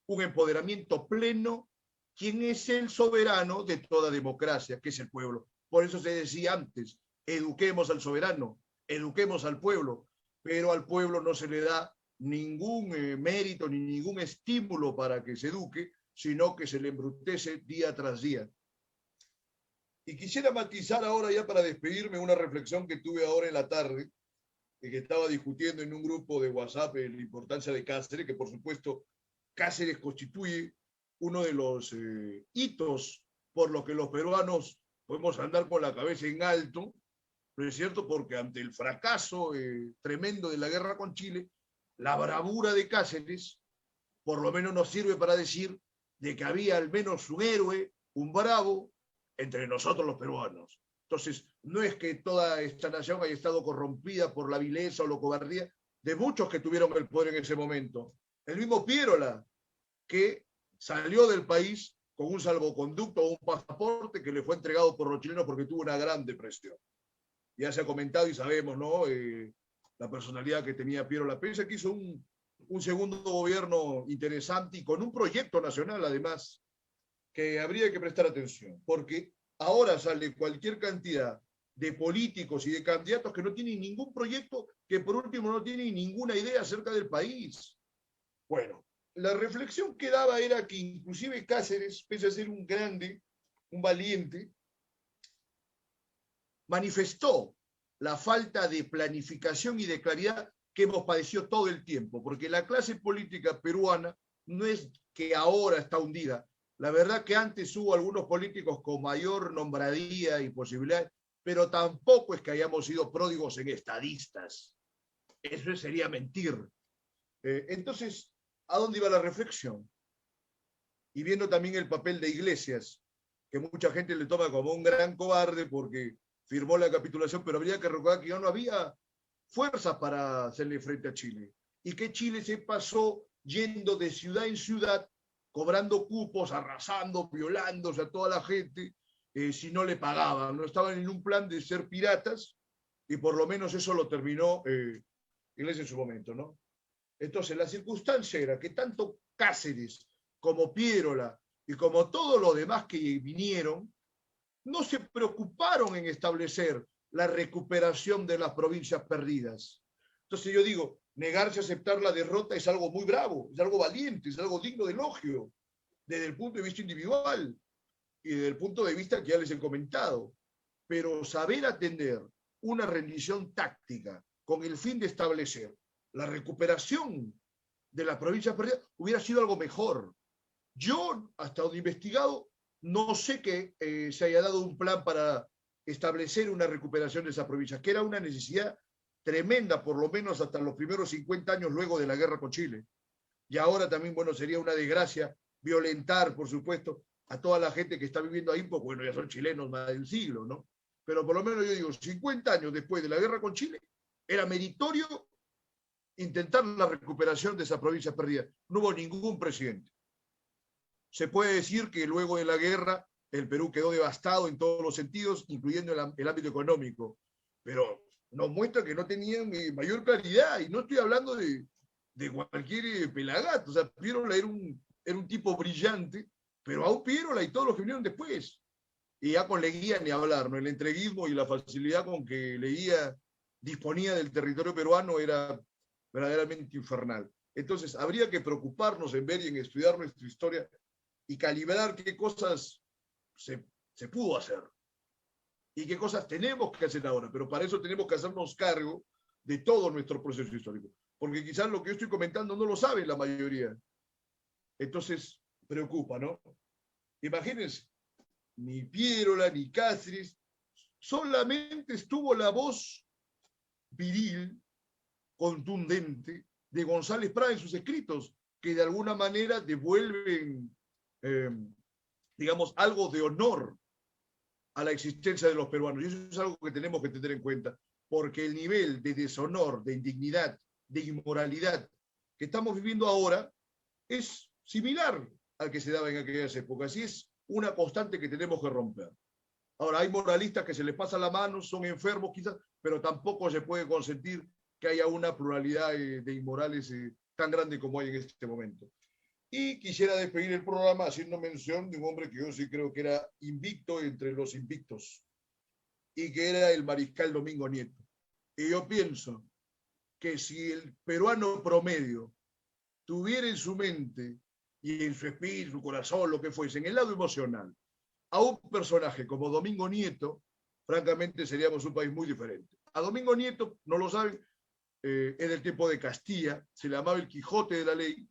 Speaker 1: un empoderamiento pleno quien es el soberano de toda democracia, que es el pueblo. Por eso se decía antes, eduquemos al soberano, eduquemos al pueblo, pero al pueblo no se le da ningún mérito ni ningún estímulo para que se eduque, sino que se le embrutece día tras día. Y quisiera matizar ahora, ya para despedirme, una reflexión que tuve ahora en la tarde, que estaba discutiendo en un grupo de WhatsApp la importancia de Cáceres, que por supuesto Cáceres constituye uno de los hitos por los que los peruanos podemos andar con la cabeza en alto, ¿no es cierto? Porque ante el fracaso tremendo de la guerra con Chile, la bravura de Cáceres por lo menos nos sirve para decir de que había al menos un héroe, un bravo, entre nosotros los peruanos. Entonces, no es que toda esta nación haya estado corrompida por la vileza o la cobardía de muchos que tuvieron el poder en ese momento. El mismo Piérola, que salió del país con un salvoconducto o un pasaporte que le fue entregado por los chilenos porque tuvo una gran depresión. Ya se ha comentado y sabemos, ¿no? La personalidad que tenía Piérola. Piensa que hizo un segundo gobierno interesante y con un proyecto nacional, además, que habría que prestar atención, porque ahora sale cualquier cantidad de políticos y de candidatos que no tienen ningún proyecto, que por último no tienen ninguna idea acerca del país. Bueno, la reflexión que daba era que inclusive Cáceres, pese a ser un grande, un valiente, manifestó la falta de planificación y de claridad que hemos padecido todo el tiempo, porque la clase política peruana no es que ahora está hundida. La verdad que antes hubo algunos políticos con mayor nombradía y posibilidad, pero tampoco es que hayamos sido pródigos en estadistas. Eso sería mentir. Entonces, ¿a dónde iba la reflexión? Y viendo también el papel de Iglesias, que mucha gente le toma como un gran cobarde porque firmó la capitulación, pero habría que recordar que ya no había fuerzas para hacerle frente a Chile. Y que Chile se pasó yendo de ciudad en ciudad, cobrando cupos, arrasando, violándose a toda la gente, si no le pagaban. No estaban en un plan de ser piratas, y por lo menos eso lo terminó Iglesias en su momento, ¿no? Entonces, la circunstancia era que tanto Cáceres como Piérola y como todos los demás que vinieron, no se preocuparon en establecer la recuperación de las provincias perdidas. Entonces yo digo, negarse a aceptar la derrota es algo muy bravo, es algo valiente, es algo digno de elogio, desde el punto de vista individual y desde el punto de vista que ya les he comentado. Pero saber atender una rendición táctica con el fin de establecer la recuperación de las provincias perdidas hubiera sido algo mejor. Yo, hasta donde he investigado, no sé que se haya dado un plan para establecer una recuperación de esas provincias, que era una necesidad tremenda, por lo menos hasta los primeros 50 años luego de la guerra con Chile. Y ahora también, bueno, sería una desgracia violentar, por supuesto, a toda la gente que está viviendo ahí, porque bueno, ya son chilenos más de un siglo, ¿no? Pero por lo menos yo digo, 50 años después de la guerra con Chile, era meritorio intentar la recuperación de esa provincia perdida. No hubo ningún presidente. Se puede decir que luego de la guerra el Perú quedó devastado en todos los sentidos, incluyendo el ámbito económico, pero nos muestra que no tenían mayor claridad, y no estoy hablando de cualquier pelagato. O sea, Piérola era un tipo brillante, pero aún Piérola y todos los que vinieron después, y ya con Leguía ni hablar, ¿no? El entreguismo y la facilidad con que Leguía disponía del territorio peruano era verdaderamente infernal. Entonces, habría que preocuparnos en ver y en estudiar nuestra historia y calibrar qué cosas se pudo hacer y qué cosas tenemos que hacer ahora, pero para eso tenemos que hacernos cargo de todo nuestro proceso histórico, porque quizás lo que yo estoy comentando no lo sabe la mayoría. Entonces, preocupa, ¿no? Imagínense, ni Piérola ni Cáceres, solamente estuvo la voz viril, contundente, de González Prada en sus escritos, que de alguna manera devuelven digamos, algo de honor a la existencia de los peruanos. Y eso es algo que tenemos que tener en cuenta. porque el nivel de deshonor, de indignidad, de inmoralidad que estamos viviendo ahora es similar al que se daba en aquellas épocas y es una constante que tenemos que romper. Ahora, hay moralistas que se les pasa la mano, son enfermos quizás, pero tampoco se puede consentir que haya una pluralidad de inmorales tan grande como hay en este momento. Y quisiera despedir el programa haciendo mención de un hombre que yo sí creo que era invicto entre los invictos y que era el mariscal Domingo Nieto. Y yo pienso que si el peruano promedio tuviera en su mente y en su espíritu, su corazón, lo que fuese, en el lado emocional, a un personaje como Domingo Nieto, francamente seríamos un país muy diferente. A Domingo Nieto, no lo saben, es del tiempo de Castilla, se le llamaba el Quijote de la Ley,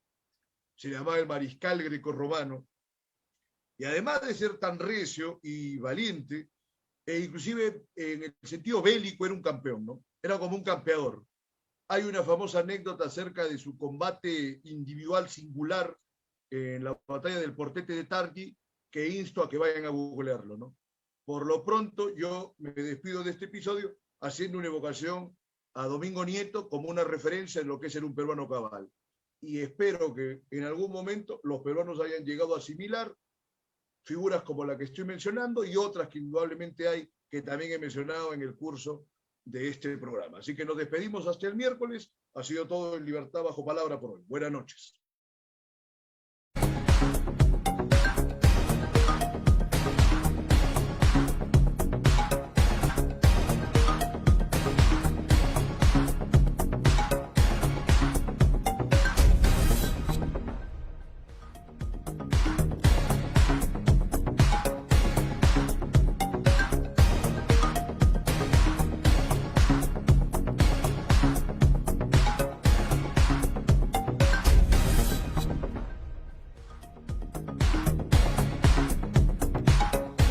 Speaker 1: se le llamaba el mariscal grecorromano, y además de ser tan recio y valiente, e inclusive en el sentido bélico era un campeón, ¿no? Era como un campeador. Hay una famosa anécdota acerca de su combate individual singular en la batalla del Portete de Tarqui, que insto a que vayan a googlearlo, ¿no? Por lo pronto, yo me despido de este episodio haciendo una evocación a Domingo Nieto como una referencia en lo que es ser un peruano cabal. Y espero que en algún momento los peruanos hayan llegado a asimilar figuras como la que estoy mencionando y otras que indudablemente hay que también he mencionado en el curso de este programa. Así que nos despedimos hasta el miércoles. Ha sido todo en Libertad Bajo Palabra por hoy. Buenas noches.